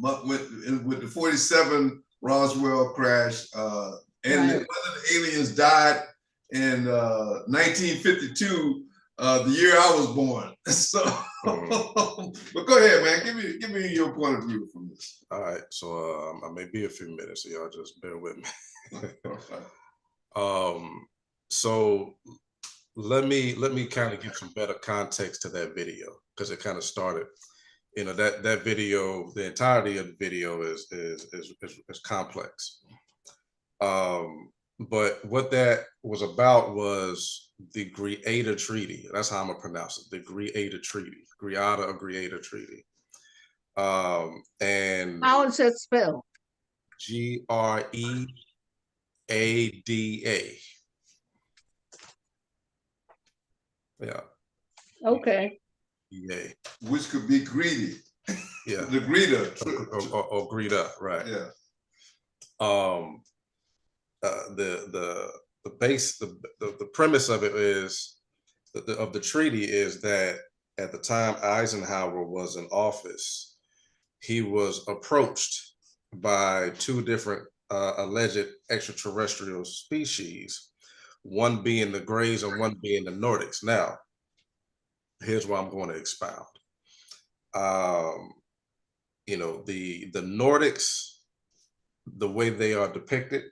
with the 47 Roswell crash, and one of the aliens died in 1952, the year I was born. So, but go ahead, man. Give me your point of view from this. all right. So I may be a few minutes, so y'all just bear with me. So let me kind of give some better context to that video, because it kind of started, that video, the entirety of the video is complex. But what that was about was the Greada Treaty. That's how I'm gonna pronounce it. The Greada Treaty, Greada or Greada Treaty. And how is that spelled? Greada. Yeah. Okay. Yeah. Which could be greedy. Yeah. The Greada. Or Greada, right. Yeah. The premise of it is of the treaty is that at the time Eisenhower was in office, he was approached by two different alleged extraterrestrial species, one being the Greys and one being the Nordics. Now, here's where I'm going to expound. The Nordics, the way they are depicted,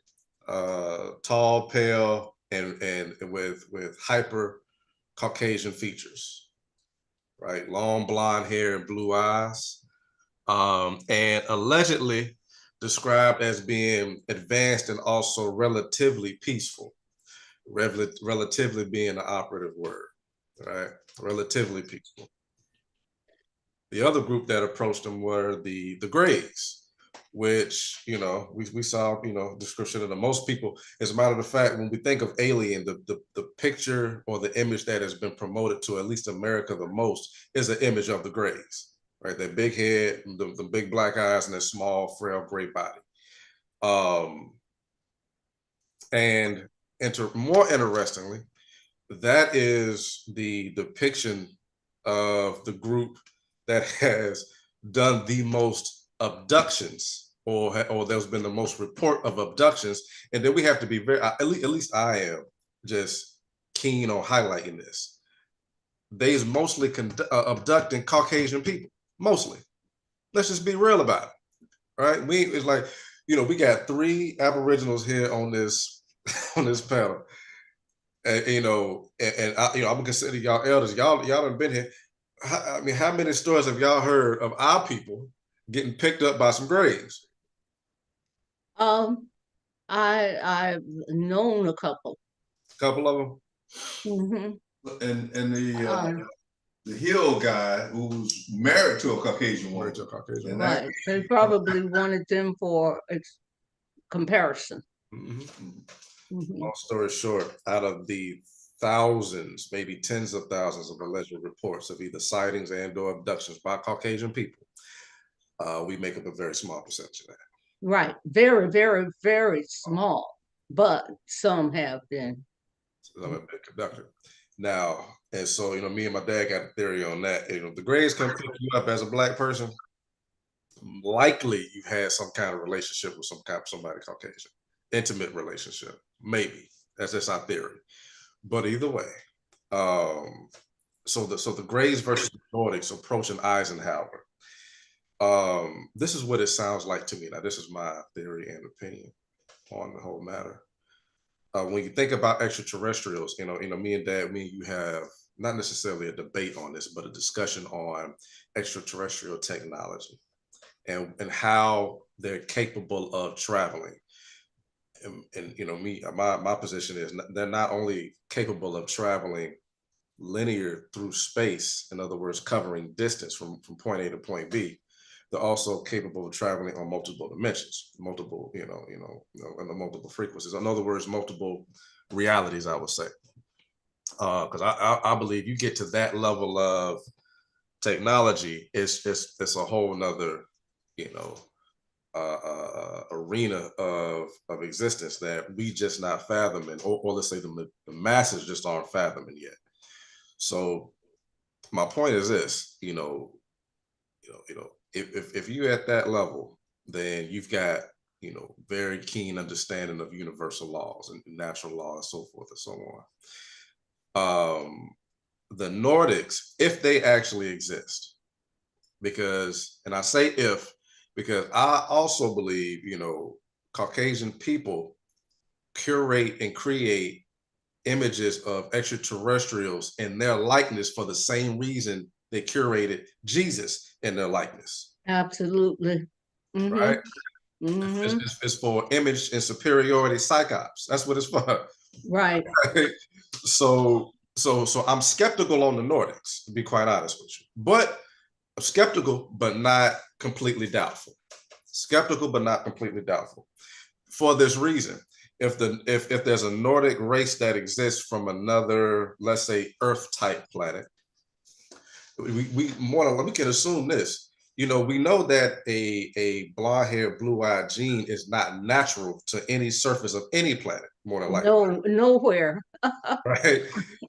tall, pale, and with hyper Caucasian features, right? Long blonde hair and blue eyes, and allegedly described as being advanced and also relatively peaceful. Relatively being the operative word, right? Relatively peaceful. The other group that approached them were the Greys, which, we saw, description of the most people. As a matter of fact, when we think of alien, the picture or the image that has been promoted to at least America the most is an image of the Greys, right? Their big head, the big black eyes, and their small, frail gray body. And more interestingly, that is the depiction of the group that has done the most abductions, or there's been the most report of abductions. And then we have to be at least I am just keen on highlighting this. They's mostly abducting Caucasian people, mostly. Let's just be real about it, right? It's like, we got 3 Aboriginals here on this panel. And I'm gonna consider y'all elders. Y'all have been here. How many stories have y'all heard of our people getting picked up by some Greys? I've known a couple. Couple of them. Mm-hmm. And the Hill guy who's married to a Caucasian woman. Right. They probably wanted them for comparison. Mhm. Mhm. Long story short, out of the thousands, maybe tens of thousands of alleged reports of either sightings and or abductions by Caucasian people, we make up a very small percentage of that. Right. Very, very, very small, but some have been. So I'm a big conductor. Now, and so, me and my dad got a theory on that. The Greys come pick you up as a Black person, likely you've had some kind of relationship with somebody Caucasian, intimate relationship, maybe. That's just our theory. But either way, so the Greys versus the Nordics approaching Eisenhower. This is what it sounds like to me. Now, this is my theory and opinion on the whole matter. When you think about extraterrestrials, me and Dad, me and you have not necessarily a debate on this, but a discussion on extraterrestrial technology and how they're capable of traveling. And my position is they're not only capable of traveling linear through space, in other words, covering distance from point A to point B. They're also capable of traveling on multiple dimensions, multiple, and the multiple frequencies. In other words, multiple realities, I would say. Because I believe you get to that level of technology, it's a whole nother, arena of existence that we just not fathoming, or let's say the masses just aren't fathoming yet. So my point is this, if you're at that level, then you've got, very keen understanding of universal laws and natural law and so forth and so on. The Nordics, if they actually exist, and I say if, because I also believe, Caucasian people curate and create images of extraterrestrials in their likeness for the same reason they curated Jesus in their likeness. Absolutely. Mm-hmm. Right? Mm-hmm. It's for image and superiority psyops. That's what it's for. Right. So I'm skeptical on the Nordics, to be quite honest with you. But I'm skeptical, but not completely doubtful. Skeptical, but not completely doubtful. For this reason, if there's a Nordic race that exists from another, let's say, Earth type planet, we can assume this. We know that a blonde-haired, blue-eyed gene is not natural to any surface of any planet, more than likely. No, nowhere. Right.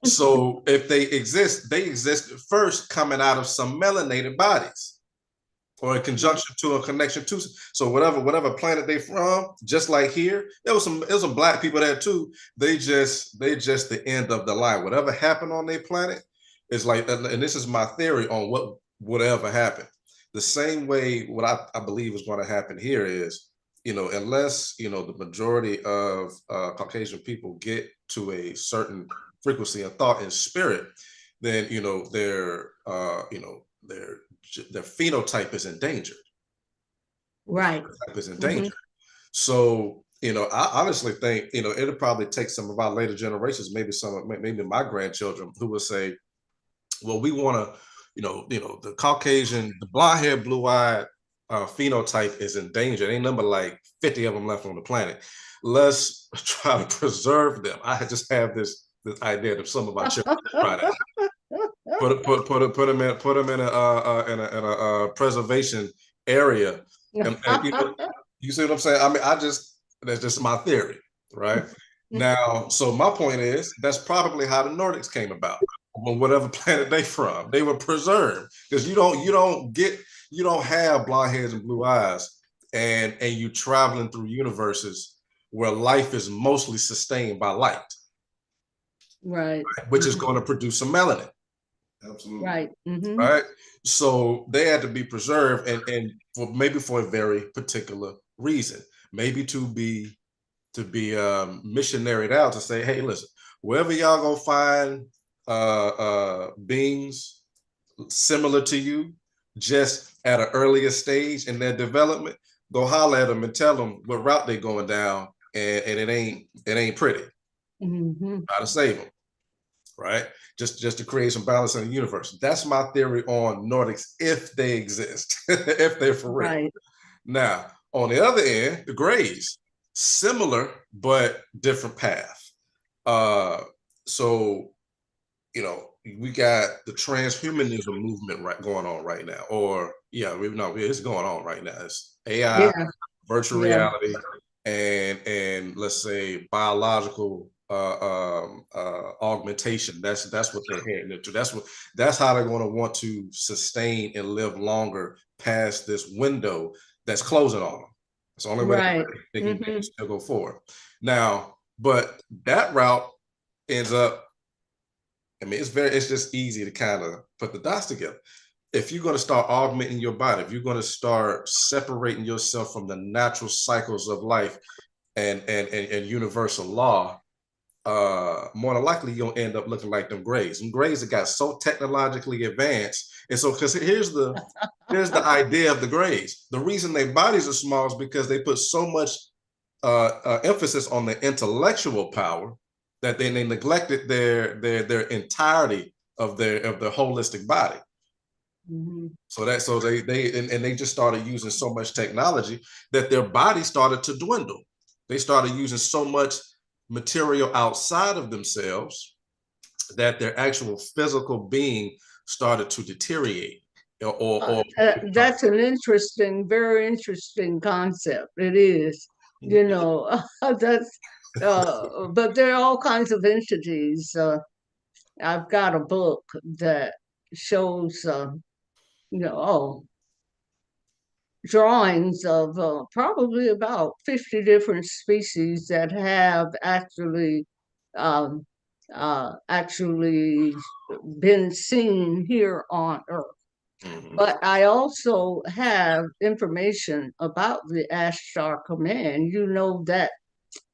So if they exist first coming out of some melanated bodies, or in conjunction to a connection to. So whatever planet they from, just like here, there was some Black people there too. They just the end of the line. Whatever happened on their planet is like, and this is my theory on what would ever happen. The same way what I believe is going to happen here is, unless the majority of Caucasian people get to a certain frequency of thought and spirit, then their phenotype is endangered. Right. Is endangered. Mm-hmm. So I honestly think it'll probably take some of our later generations, maybe my grandchildren, who will say, well, we want to, the Caucasian, the blonde-haired, blue-eyed phenotype is endangered. Ain't number like 50 of them left on the planet. Let's try to preserve them. I just have this idea that some of our children try to put them in a preservation area. And, you see what I'm saying? I mean, that's just my theory, right? Now, so my point is that's probably how the Nordics came about. On whatever planet they from, they were preserved, because you don't have blonde hairs and blue eyes, and you traveling through universes where life is mostly sustained by light, right? Which is going to produce some melanin. Absolutely. Right. Mm-hmm. Right. So they had to be preserved, and for a very particular reason, maybe to be missionaried out to say, hey, listen, wherever y'all gonna find beings similar to you, just at an earlier stage in their development, go holler at them and tell them what route they're going down, and it ain't pretty. Mm-hmm. How to save them, right? Just to create some balance in the universe. That's my theory on Nordics, if they exist, if they're for real. Right. Now, on the other end, the Greys. similar but different path. So we got the transhumanism movement going on right now, or it's going on right now. It's AI, Yeah, virtual yeah, reality, and let's say biological augmentation. That's what they're heading into. That's how they're going to want to sustain and live longer past this window that's closing on them. It's the only way right. they can still go forward. Now, but that route ends up, I mean, it's just easy to kind of put the dots together. If you're going to start augmenting your body, if you're going to start separating yourself from the natural cycles of life and universal law, more than likely you'll end up looking like them grays. And grays that got so technologically advanced. And so, because here's the idea of the grays. The reason their bodies are small is because they put so much emphasis on the intellectual power that they neglected their entirety of their holistic body. So they just started using so much technology that their body started to dwindle. They started using so much material outside of themselves that their actual physical being started to deteriorate. That's an interesting, very interesting concept. It is, that's, but there are all kinds of entities. I've got a book that shows, drawings of probably about 50 different species that have actually been seen here on Earth. But I also have information about the Ashtar Command. You know that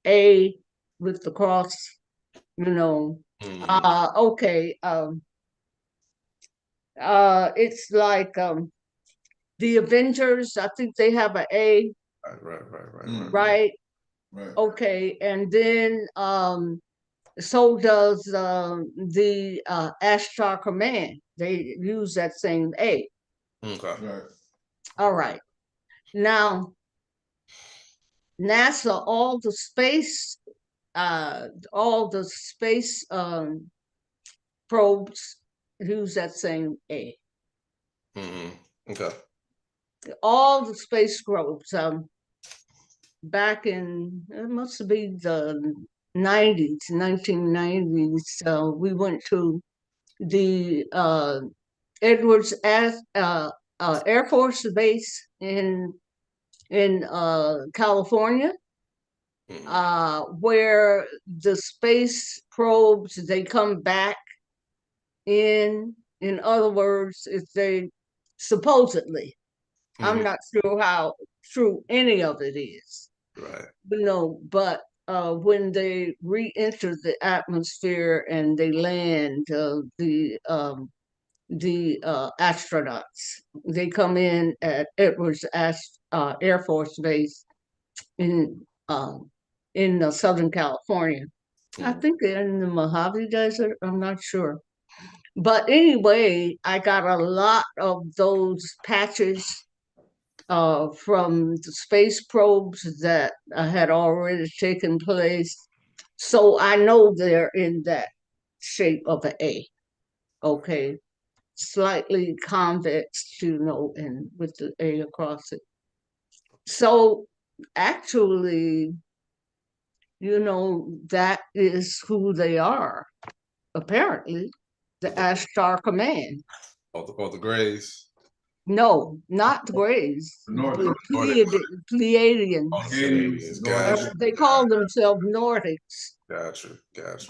A with the cross, okay. It's like the Avengers. I think they have an A. Right. Okay, and then so does the Ashtar Command. They use that same A. Okay. All right. Now, NASA, all the space probes use that same A. Okay. All the space probes, back in, it must be the 1990s, we went to the Edwards Air Force Base in California, where the space probes, they come back in other words, if they supposedly, I'm not sure how true any of it is, right? But when they re-enter the atmosphere and they land, the astronauts, they come in at Edwards Air Force Base in Southern California. I think they're in the Mojave Desert. I'm not sure. But anyway, I got a lot of those patches from the space probes that had already taken place. So I know they're in that shape of an A. Okay. Slightly convex, and with the A across it. So actually, that is who they are, apparently, the Ashtar Command. Or the Greys. No, not the Greys. The Pleiadians. They call themselves Nordics. Gotcha.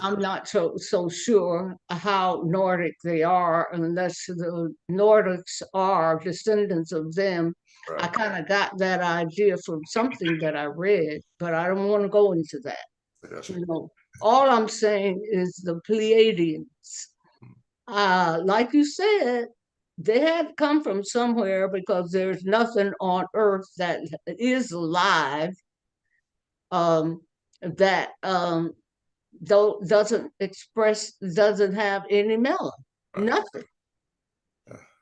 I'm not so sure how Nordic they are, unless the Nordics are descendants of them. Right. I kind of got that idea from something that I read, but I don't want to go into that. Gotcha. All I'm saying is the Pleiadians. Like you said, they had to come from somewhere, because there's nothing on Earth that is alive that doesn't have any melon. Right.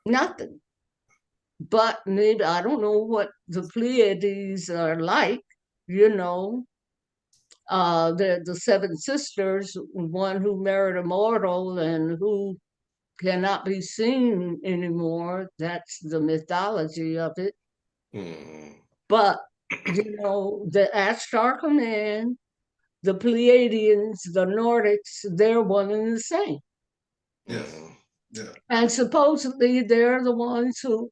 Nothing. But maybe, I don't know what the Pleiades are like, the seven sisters, one who married a mortal and who cannot be seen anymore. That's the mythology of it. But, the Ashtar Command, the Pleiadians, the Nordics, they're one and the same. Yes. Yeah. And supposedly they're the ones who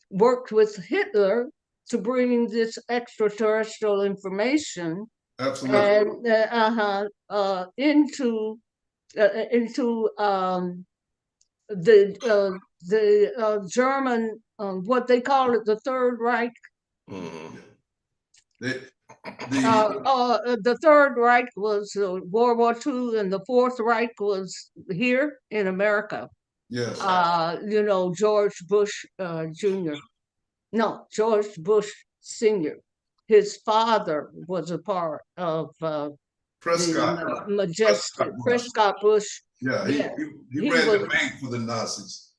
worked with Hitler to bring this extraterrestrial information Absolutely. and into the German, what they call it, the Third Reich. The Third Reich was World War II, and the Fourth Reich was here in America. Yes. George Bush Jr. No, George Bush Sr. His father was a part of Prescott Bush. Yeah, he ran the bank for the Nazis.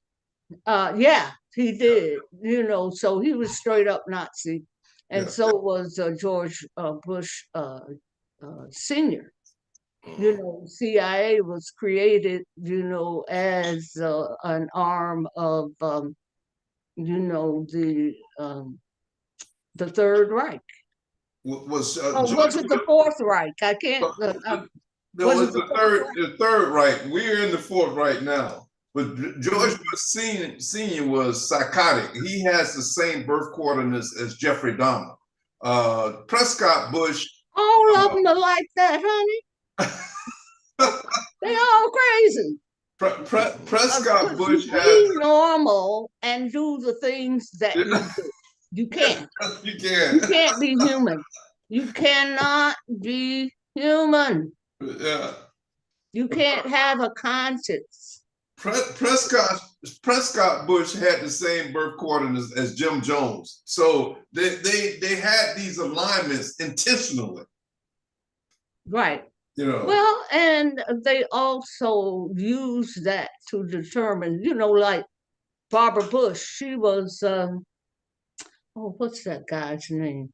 Yeah, he did. So he was straight up Nazi, and so was George Bush Sr. CIA was created, as an arm of, the Third Reich. Was it the Fourth Reich? I can't. Was the third Reich. We're in the Fourth Reich now. But George Bush Senior was psychotic. He has the same birth coordinates as Jeffrey Dahmer. Prescott Bush. All of them are like that, honey. They all crazy. Prescott Bush be normal and do the things that you do. You can't. You can't. You can't be human. You cannot be human. Yeah. You can't have a conscience. Prescott Bush had the same birth coordinates as Jim Jones. So they had these alignments intentionally. Right. Well, and they also use that to determine, like Barbara Bush, she was, what's that guy's name?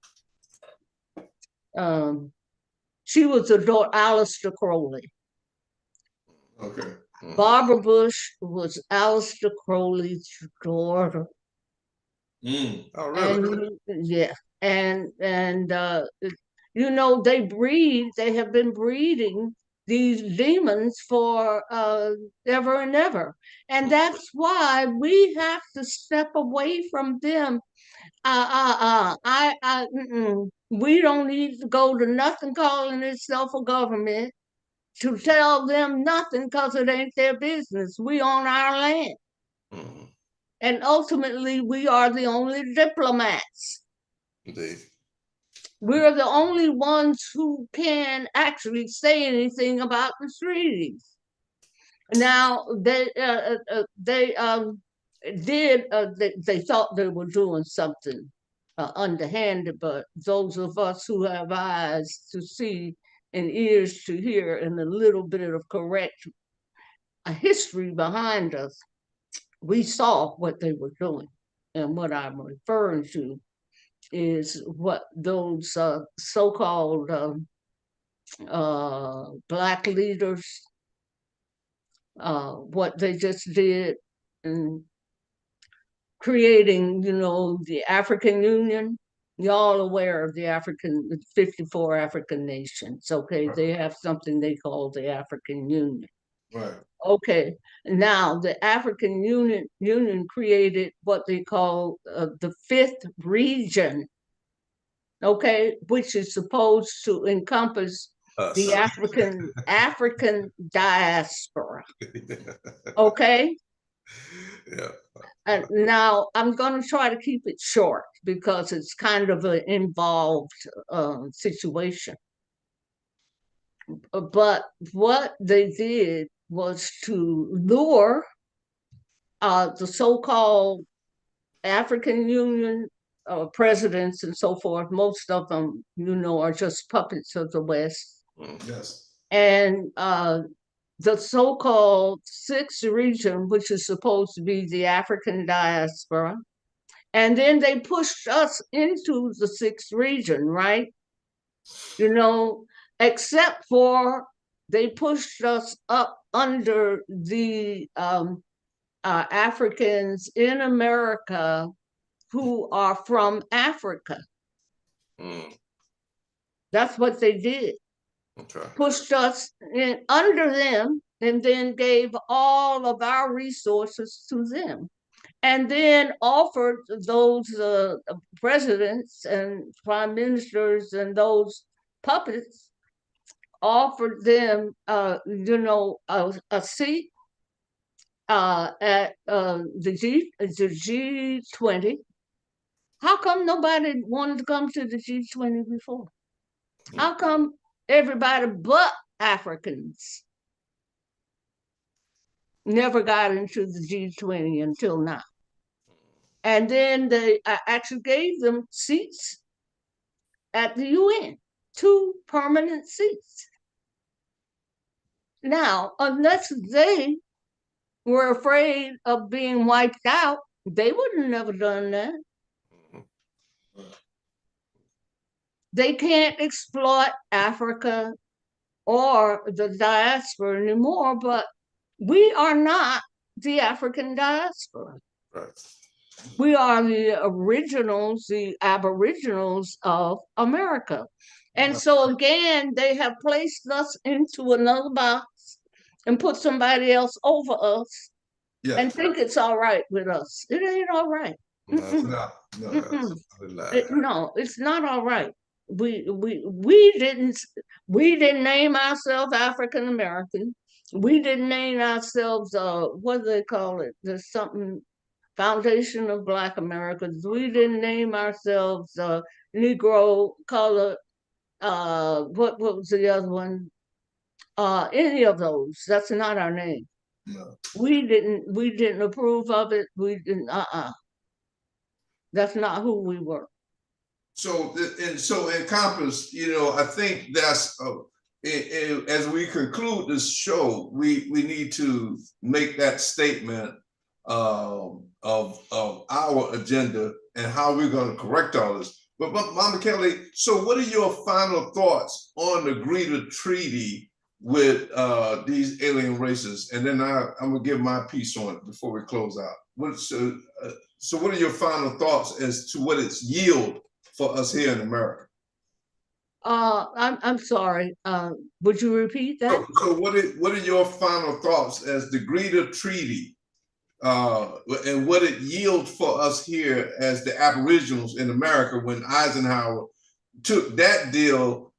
She was a daughter, Aleister Crowley. Okay. Barbara Bush was Aleister Crowley's daughter. Oh, really? And, yeah. And they have been breeding these demons for ever and ever. And that's why we have to step away from them. We don't need to go to nothing calling itself a government to tell them nothing, because it ain't their business. We on our land. And ultimately, we are the only diplomats. Indeed. We're the only ones who can actually say anything about the treaties. Now, they thought they were doing something underhanded, but those of us who have eyes to see and ears to hear and a little bit of correct history behind us, we saw what they were doing. And what I'm referring to is what those so-called Black leaders, what they just did in creating, the African Union. Y'all aware of the 54 African nations, okay? They have something they call the African Union. Right. Okay, now the African Union created what they call the fifth region, okay, which is supposed to encompass the African diaspora. Okay. Yeah. And now I'm going to try to keep it short because it's kind of an involved situation. But what they did was to lure the so-called African Union presidents and so forth. Most of them, are just puppets of the West. Yes. And the so-called sixth region, which is supposed to be the African diaspora. And then they pushed us into the sixth region, right? except for they pushed us up under the Africans in America who are from Africa. That's what they did. Okay. Pushed us in under them and then gave all of our resources to them. And then offered those presidents and prime ministers and those puppets, offered them, a seat at the G20. How come nobody wanted to come to the G20 before? How come everybody but Africans never got into the G20 until now? And then they actually gave them seats at the UN, 2 permanent seats. Now, unless they were afraid of being wiped out, they would have never done that. They can't exploit Africa or the diaspora anymore, but we are not the African diaspora. Right. We are the originals, the Aboriginals of America. And so again, they have placed us into another box and put somebody else over us and think it's all right with us. It ain't all right. No. No, it's not all right. We didn't name ourselves African American. We didn't name ourselves what do they call it? There's something, Foundation of Black Americans. We didn't name ourselves Negro, color, what was the other one? Any of those. That's not our name. No. We didn't approve of it. We didn't, That's not who we were. So in Compass, I think that's as we conclude this show, we need to make that statement of our agenda and how we're going to correct all this. But Mama Kelly, so what are your final thoughts on the Greada Treaty with these alien races? And then I'm gonna give my piece on it before we close out. So what are your final thoughts as to what it's yield for us here in America? I'm sorry. Would you repeat that? So what are your final thoughts as the Greada Treaty and what it yield for us here as the Aboriginals in America when Eisenhower took that deal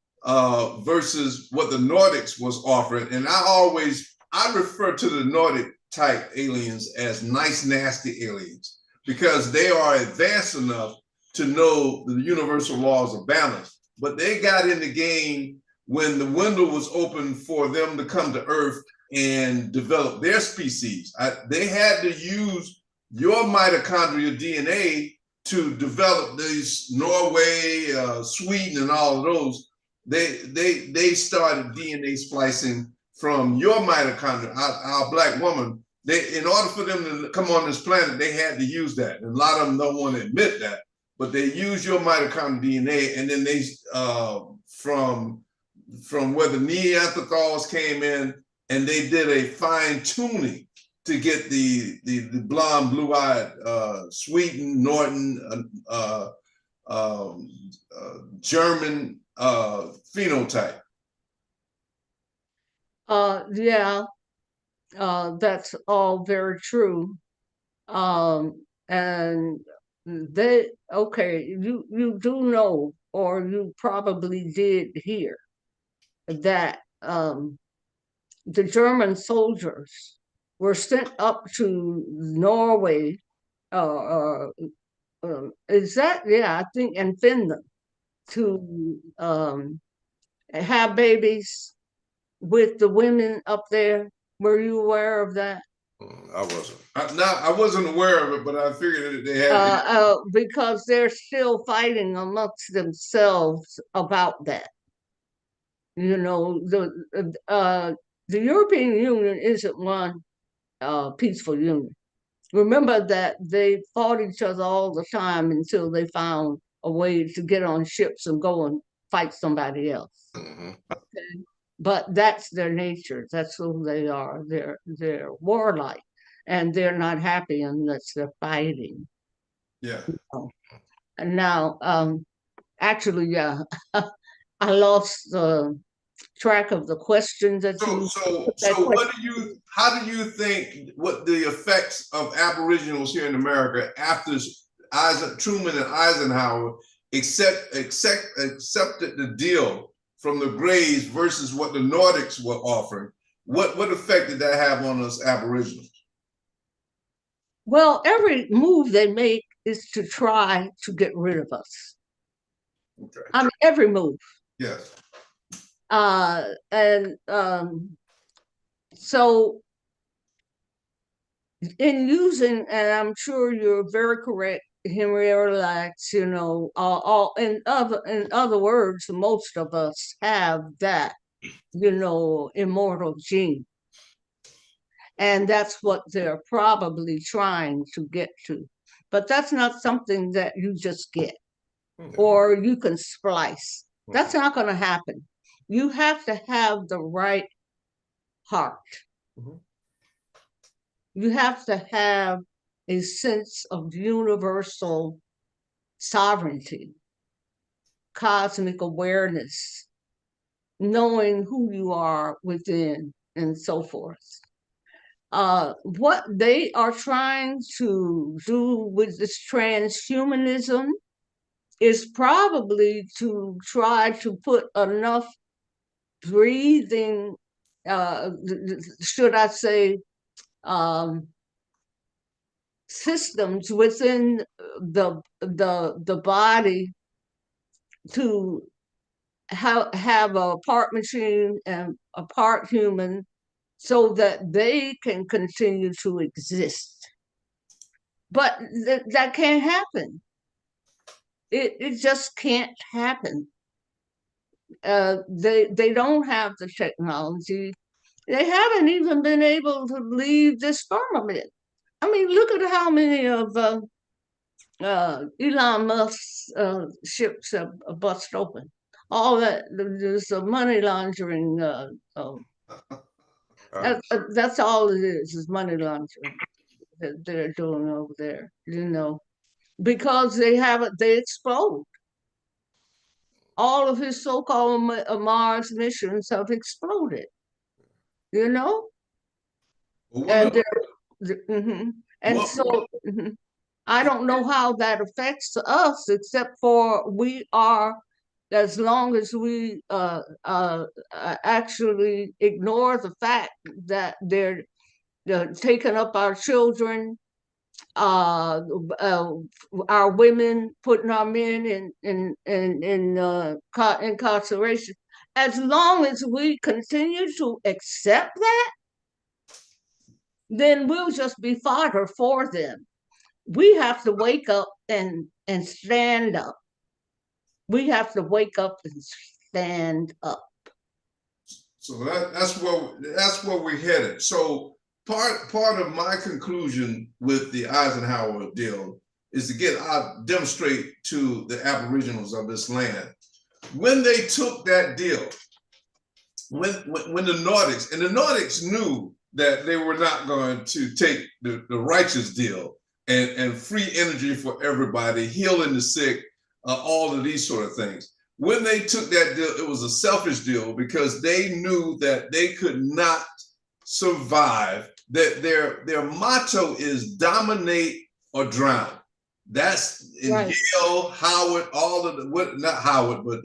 versus what the Nordics was offering? And I refer to the Nordic type aliens as nice, nasty aliens because they are advanced enough to know the universal laws of balance. But they got in the game when the window was open for them to come to Earth and develop their species. They had to use your mitochondrial DNA to develop these Norway, Sweden, and all of those. They started DNA splicing from your mitochondria, our Black woman. In order for them to come on this planet, they had to use that. And a lot of them don't want to admit that, but they use your mitochondrial DNA, and then they from where the Neanderthals came in, and they did a fine tuning to get the blonde, blue-eyed Sweden, Norton, German phenotype. Yeah, that's all very true. And you do know, or you probably did hear that the German soldiers were sent up to Norway, I think, and Finland to have babies with the women up there. Were you aware of that? I wasn't. I wasn't aware of it, but I figured that they had because they're still fighting amongst themselves about that. The European Union isn't one peaceful union. Remember that they fought each other all the time until they found a way to get on ships and go and fight somebody else. Mhm. But that's their nature. That's who they are. They're warlike, and they're not happy unless they're fighting. Yeah. And now, actually, yeah, I lost track of the question that you. So how do you think what the effects of Aboriginals here in America after Truman and Eisenhower accepted the deal from the Greys versus what the Nordics were offering? What effect did that have on us Aboriginals? Well, every move they make is to try to get rid of us. Okay. I mean, every move. Yes. And so in using, and I'm sure you're very correct, Henrietta Lacks, you know, all in other words, most of us have that, you know, immortal gene. And that's what they're probably trying to get to. But that's not something that you just get or you can splice. That's not going to happen. You have to have the right heart. You have to have a sense of universal sovereignty, cosmic awareness, knowing who you are within, and so forth. What they are trying to do with this transhumanism is probably to try to put enough breathing, should I say, systems within the body to have a part machine and a part human so that they can continue to exist. But that can't happen. It just can't happen. They don't have the technology. They haven't even been able to leave this firmament. I mean, look at how many of Elon Musk's ships have bust open. All that, there's a money laundering. That's all it is money laundering that they're doing over there, you know, because they explode. All of his so-called Mars missions have exploded, you know? Well, And so I don't know how that affects us, except for we are, as long as we actually ignore the fact that they're taking up our children, our women, putting our men in incarceration. As long as we continue to accept that, then we'll just be fodder for them. We have to wake up and stand up. We have to wake up and stand up. So that's where we're headed. So part of my conclusion with the Eisenhower deal is to demonstrate to the Aboriginals of this land, when they took that deal, when the Nordics knew that they were not going to take the righteous deal and free energy for everybody, healing the sick, all of these sort of things. When they took that deal, it was a selfish deal because they knew that they could not survive, that their motto is dominate or drown. That's in Yale, Howard, all of not Howard, but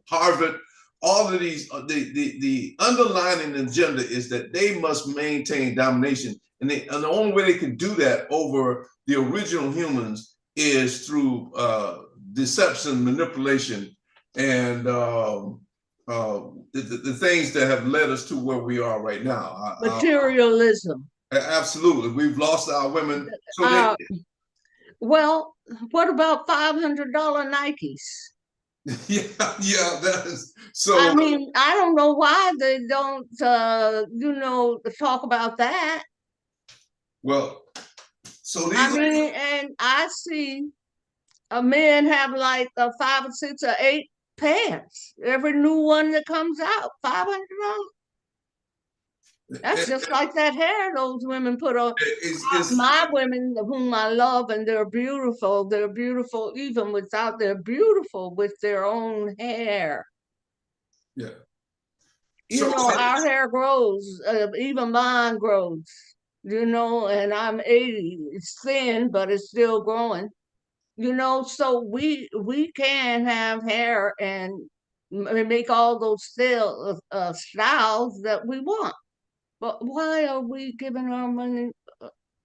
Harvard, all of these, the underlying agenda is that they must maintain domination. And the only way they can do that over the original humans is through deception, manipulation, and the things that have led us to where we are right now. Materialism. Absolutely. We've lost our women. So well, what about $500 Nikes? Yeah, that is so. I mean, I don't know why they don't, talk about that. Well, so and I see a man have like a 5 or 6 or 8 pants. Every new one that comes out, $500. That's just like that hair those women put on. My women, whom I love, and they're beautiful. They're beautiful even without. They're beautiful with their own hair. Yeah. You know, our hair grows. Even mine grows. You know, and I'm 80. It's thin, but it's still growing. You know, so we can have hair and make all those styles that we want. But why are we giving our money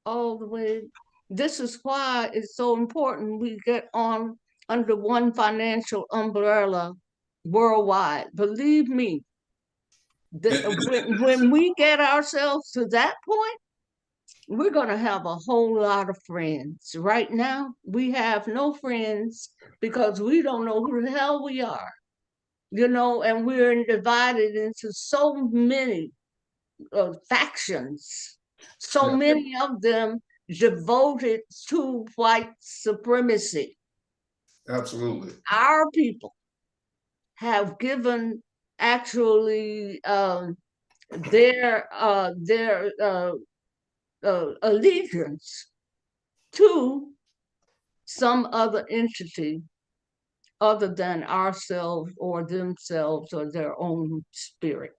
all the way? This is why it's so important we get on under one financial umbrella worldwide. Believe me, when we get ourselves to that point, we're going to have a whole lot of friends. Right now, we have no friends because we don't know who the hell we are, you know, and we're divided into so many factions, so many of them devoted to white supremacy. Absolutely. Our people have given actually their allegiance to some other entity other than ourselves or themselves or their own spirit.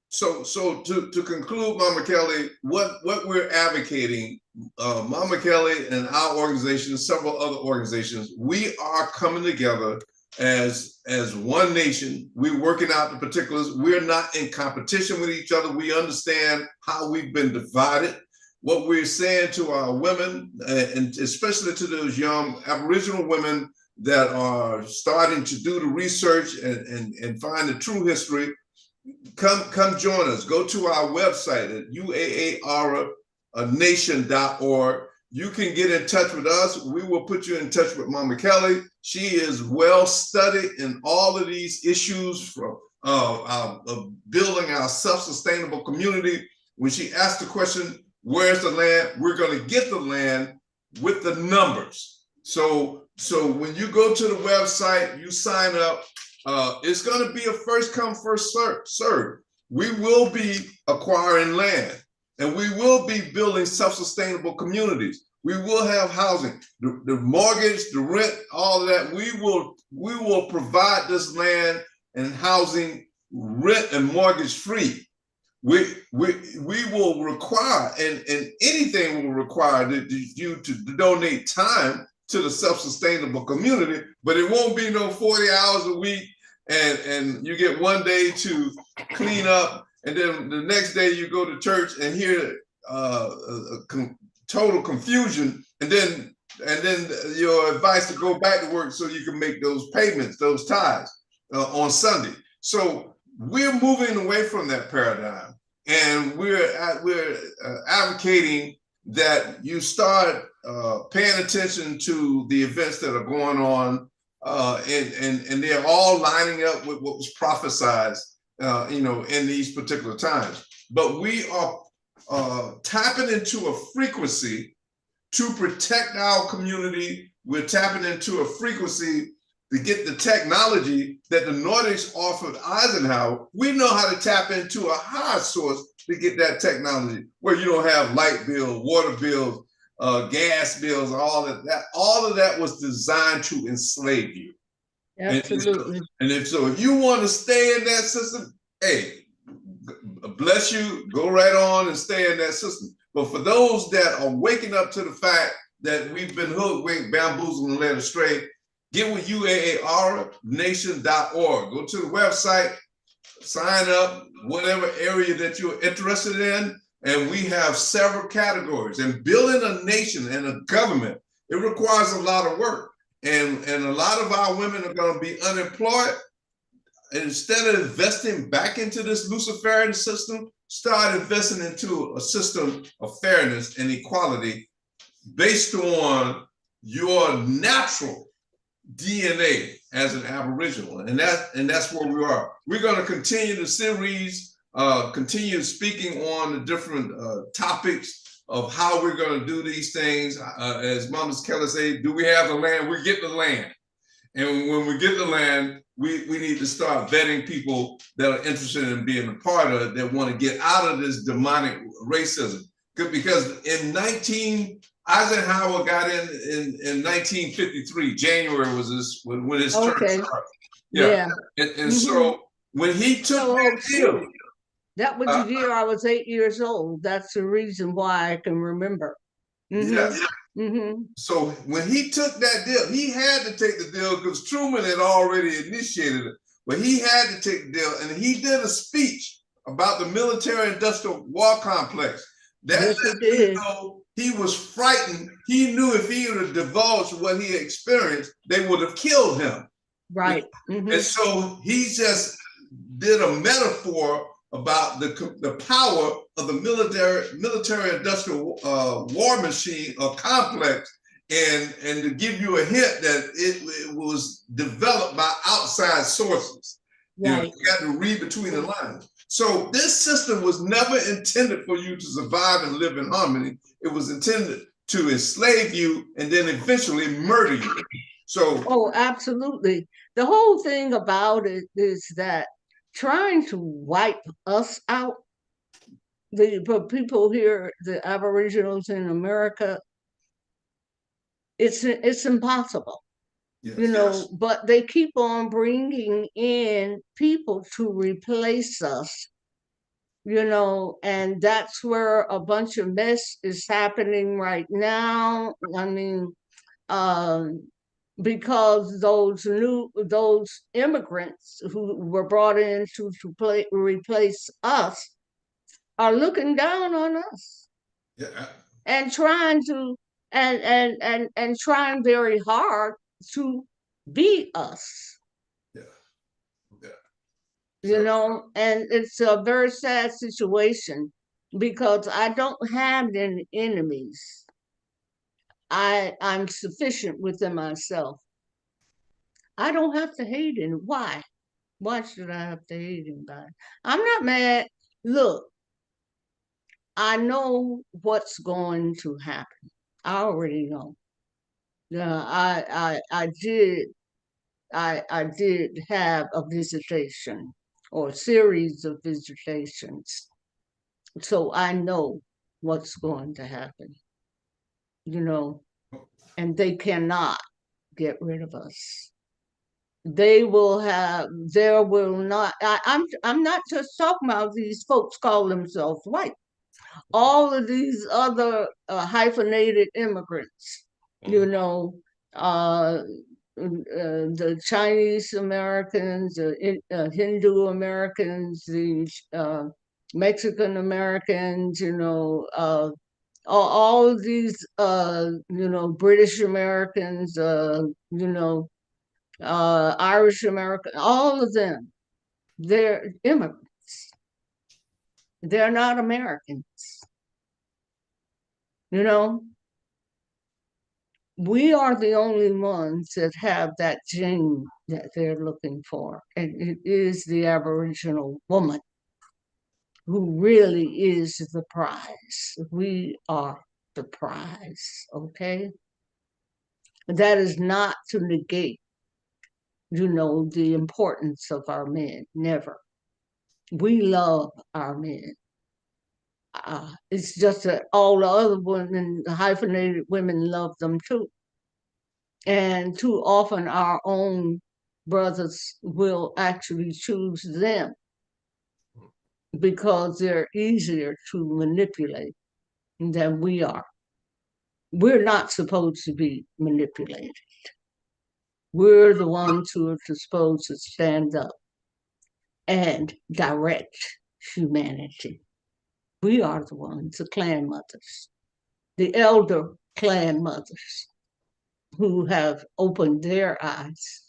So to conclude, Mama Kelly, what we're advocating, Mama Kelly and our organization, several other organizations, we are coming together as one nation. We're working out the particulars. We're not in competition with each other. We understand how we've been divided. What we're saying to our women, and especially to those young Aboriginal women that are starting to do the research and find the true history, come join us. Go to our website at uaaranation.org. You can get in touch with us. We will put you in touch with Mama Kelly. She is well studied in all of these issues from building our self-sustainable community. When she asked the question, where's the land? We're going to get the land with the numbers. So when you go to the website, you sign up. It's going to be a first come, first serve. We will be acquiring land, and we will be building self-sustainable communities. We will have housing, the mortgage, the rent, all of that. We will provide this land and housing rent and mortgage free. We will require, and anything will require you to donate time to the self-sustainable community, but it won't be no 40 hours a week and you get one day to clean up, and then the next day you go to church and hear total confusion, and then your advice to go back to work so you can make those payments, those tithes on Sunday. So we're moving away from that paradigm, and we're advocating that you start paying attention to the events that are going on, and they're all lining up with what was prophesied, in these particular times. But we are tapping into a frequency to protect our community. We're tapping into a frequency to get the technology that the Nordics offered Eisenhower. We know how to tap into a higher source to get that technology where you don't have light bills, water bills, gas bills, all of that. All of that was designed to enslave you. Absolutely. And if you want to stay in that system, hey, bless you, go right on and stay in that system. But for those that are waking up to the fact that we've been hoodwinked, bamboozled, and led astray, get with uaaranation.org. Go to the website, sign up, whatever area that you're interested in. And we have several categories. And building a nation and a government, it requires a lot of work. And a lot of our women are going to be unemployed. And instead of investing back into this Luciferian system, start investing into a system of fairness and equality based on your natural DNA as an Aboriginal. And that's where we are. We're going to continue the series, continue speaking on the different topics of how we're going to do these things. As Mama Kelly say, do we have the land? We get the land. And when we get the land, we need to start vetting people that are interested in being a part of it, that want to get out of this demonic racism. Because Eisenhower got in 1953, January was when his term started. Yeah. And so when he took that deal, that was the year I was 8 years old. That's the reason why I can remember. So when he took that deal, he had to take the deal because Truman had already initiated it. But he had to take the deal, and he did a speech about the military-industrial war complex. That he was frightened. He knew if he would have divulged what he experienced, they would have killed him. Right. And so he just did a metaphor about the power of the military-industrial war machine or complex, and to give you a hint that it was developed by outside sources. Right. You got to read between the lines. So this system was never intended for you to survive and live in harmony. It was intended to enslave you and then eventually murder you. So, oh, absolutely. The whole thing about it is that trying to wipe us out, the people here, the Aboriginals in America, it's impossible. Yes, but they keep on bringing in people to replace us, and that's where a bunch of mess is happening right now. I mean, because those immigrants who were brought in to replace us are looking down on us, and trying to and trying very hard to be us. And it's a very sad situation because I don't have any enemies. I'm sufficient within myself. I don't have to hate him. Why? Why should I have to hate anybody? I'm not mad. Look, I know what's going to happen. I already know. Yeah, I did have a visitation or a series of visitations. So I know what's going to happen. And they cannot get rid of us. There will not, I'm not just talking about these folks call themselves white. All of these other hyphenated immigrants, the Chinese Americans, the Hindu Americans, the Mexican Americans, all of these, British Americans, Irish American, all of them, they're immigrants. They're not Americans. We are the only ones that have that gene that they're looking for. And it is the Aboriginal woman who really is the prize. We are the prize, okay? That is not to negate, the importance of our men, never. We love our men. It's just that all the other women, the hyphenated women, love them too. And too often our own brothers will actually choose them because they're easier to manipulate than we are. We're not supposed to be manipulated. We're the ones who are supposed to stand up and direct humanity. We are the ones, the clan mothers, the elder clan mothers who have opened their eyes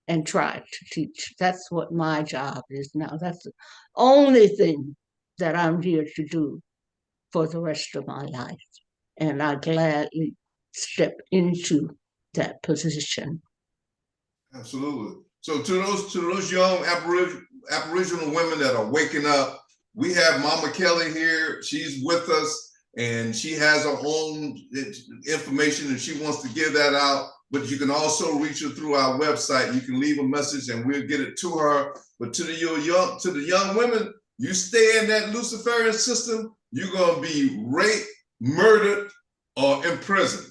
and tried to teach. That's what my job is now. That's the only thing that I'm here to do for the rest of my life. And I gladly step into that position. Absolutely. So to those young Aboriginal women that are waking up, we have Mama Kelly here. She's with us, and she has her own information, and she wants to give that out. but you can also reach her through our website. You can leave a message and we'll get it to her. But to the young women, you stay in that Luciferian system, you're gonna be raped, murdered, or imprisoned.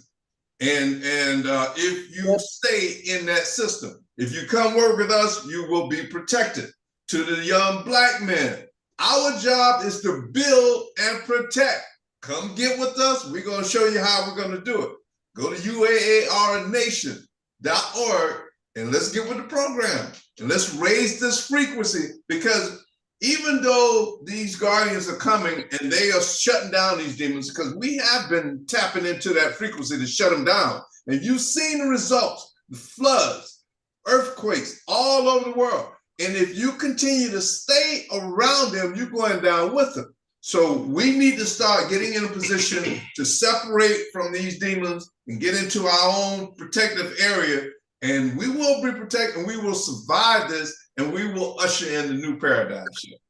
And if you stay in that system, if you come work with us, you will be protected. To the young Black men, our job is to build and protect. Come get with us. We're going to show you how we're going to do it. Go to UAARnation.org and let's get with the program. And let's raise this frequency, because even though these guardians are coming and they are shutting down these demons, because we have been tapping into that frequency to shut them down. And you've seen the results, the floods, earthquakes all over the world. And if you continue to stay around them, you're going down with them. So we need to start getting in a position to separate from these demons and get into our own protective area. And we will be protected and we will survive this, and we will usher in the new paradigm shift.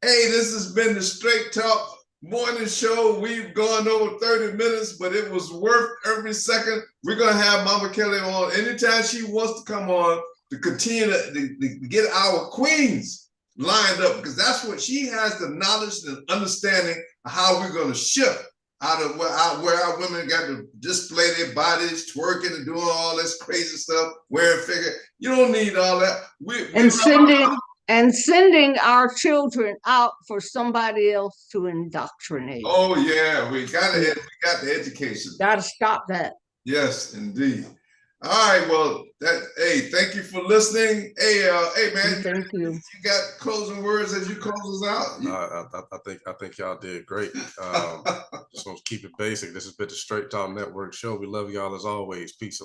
Hey, this has been the Straight Talk Morning Show. We've gone over 30 minutes, but it was worth every second. We're going to have Mama Kelly on anytime she wants to come on, to continue to get our queens lined up, because that's what she has, the knowledge and understanding of how we're going to shift out of where our women got to display their bodies, twerking and doing all this crazy stuff, wearing figure. You don't need all that. Sending our children out for somebody else to indoctrinate. Oh yeah, we got the education. Got to stop that. Yes, indeed. All right, well, hey, thank you for listening. Hey, man, thank you. You got closing words as you close us out? I think y'all did great. Just want to keep it basic. This has been the Straight Talk Network show. We love y'all as always. Peace.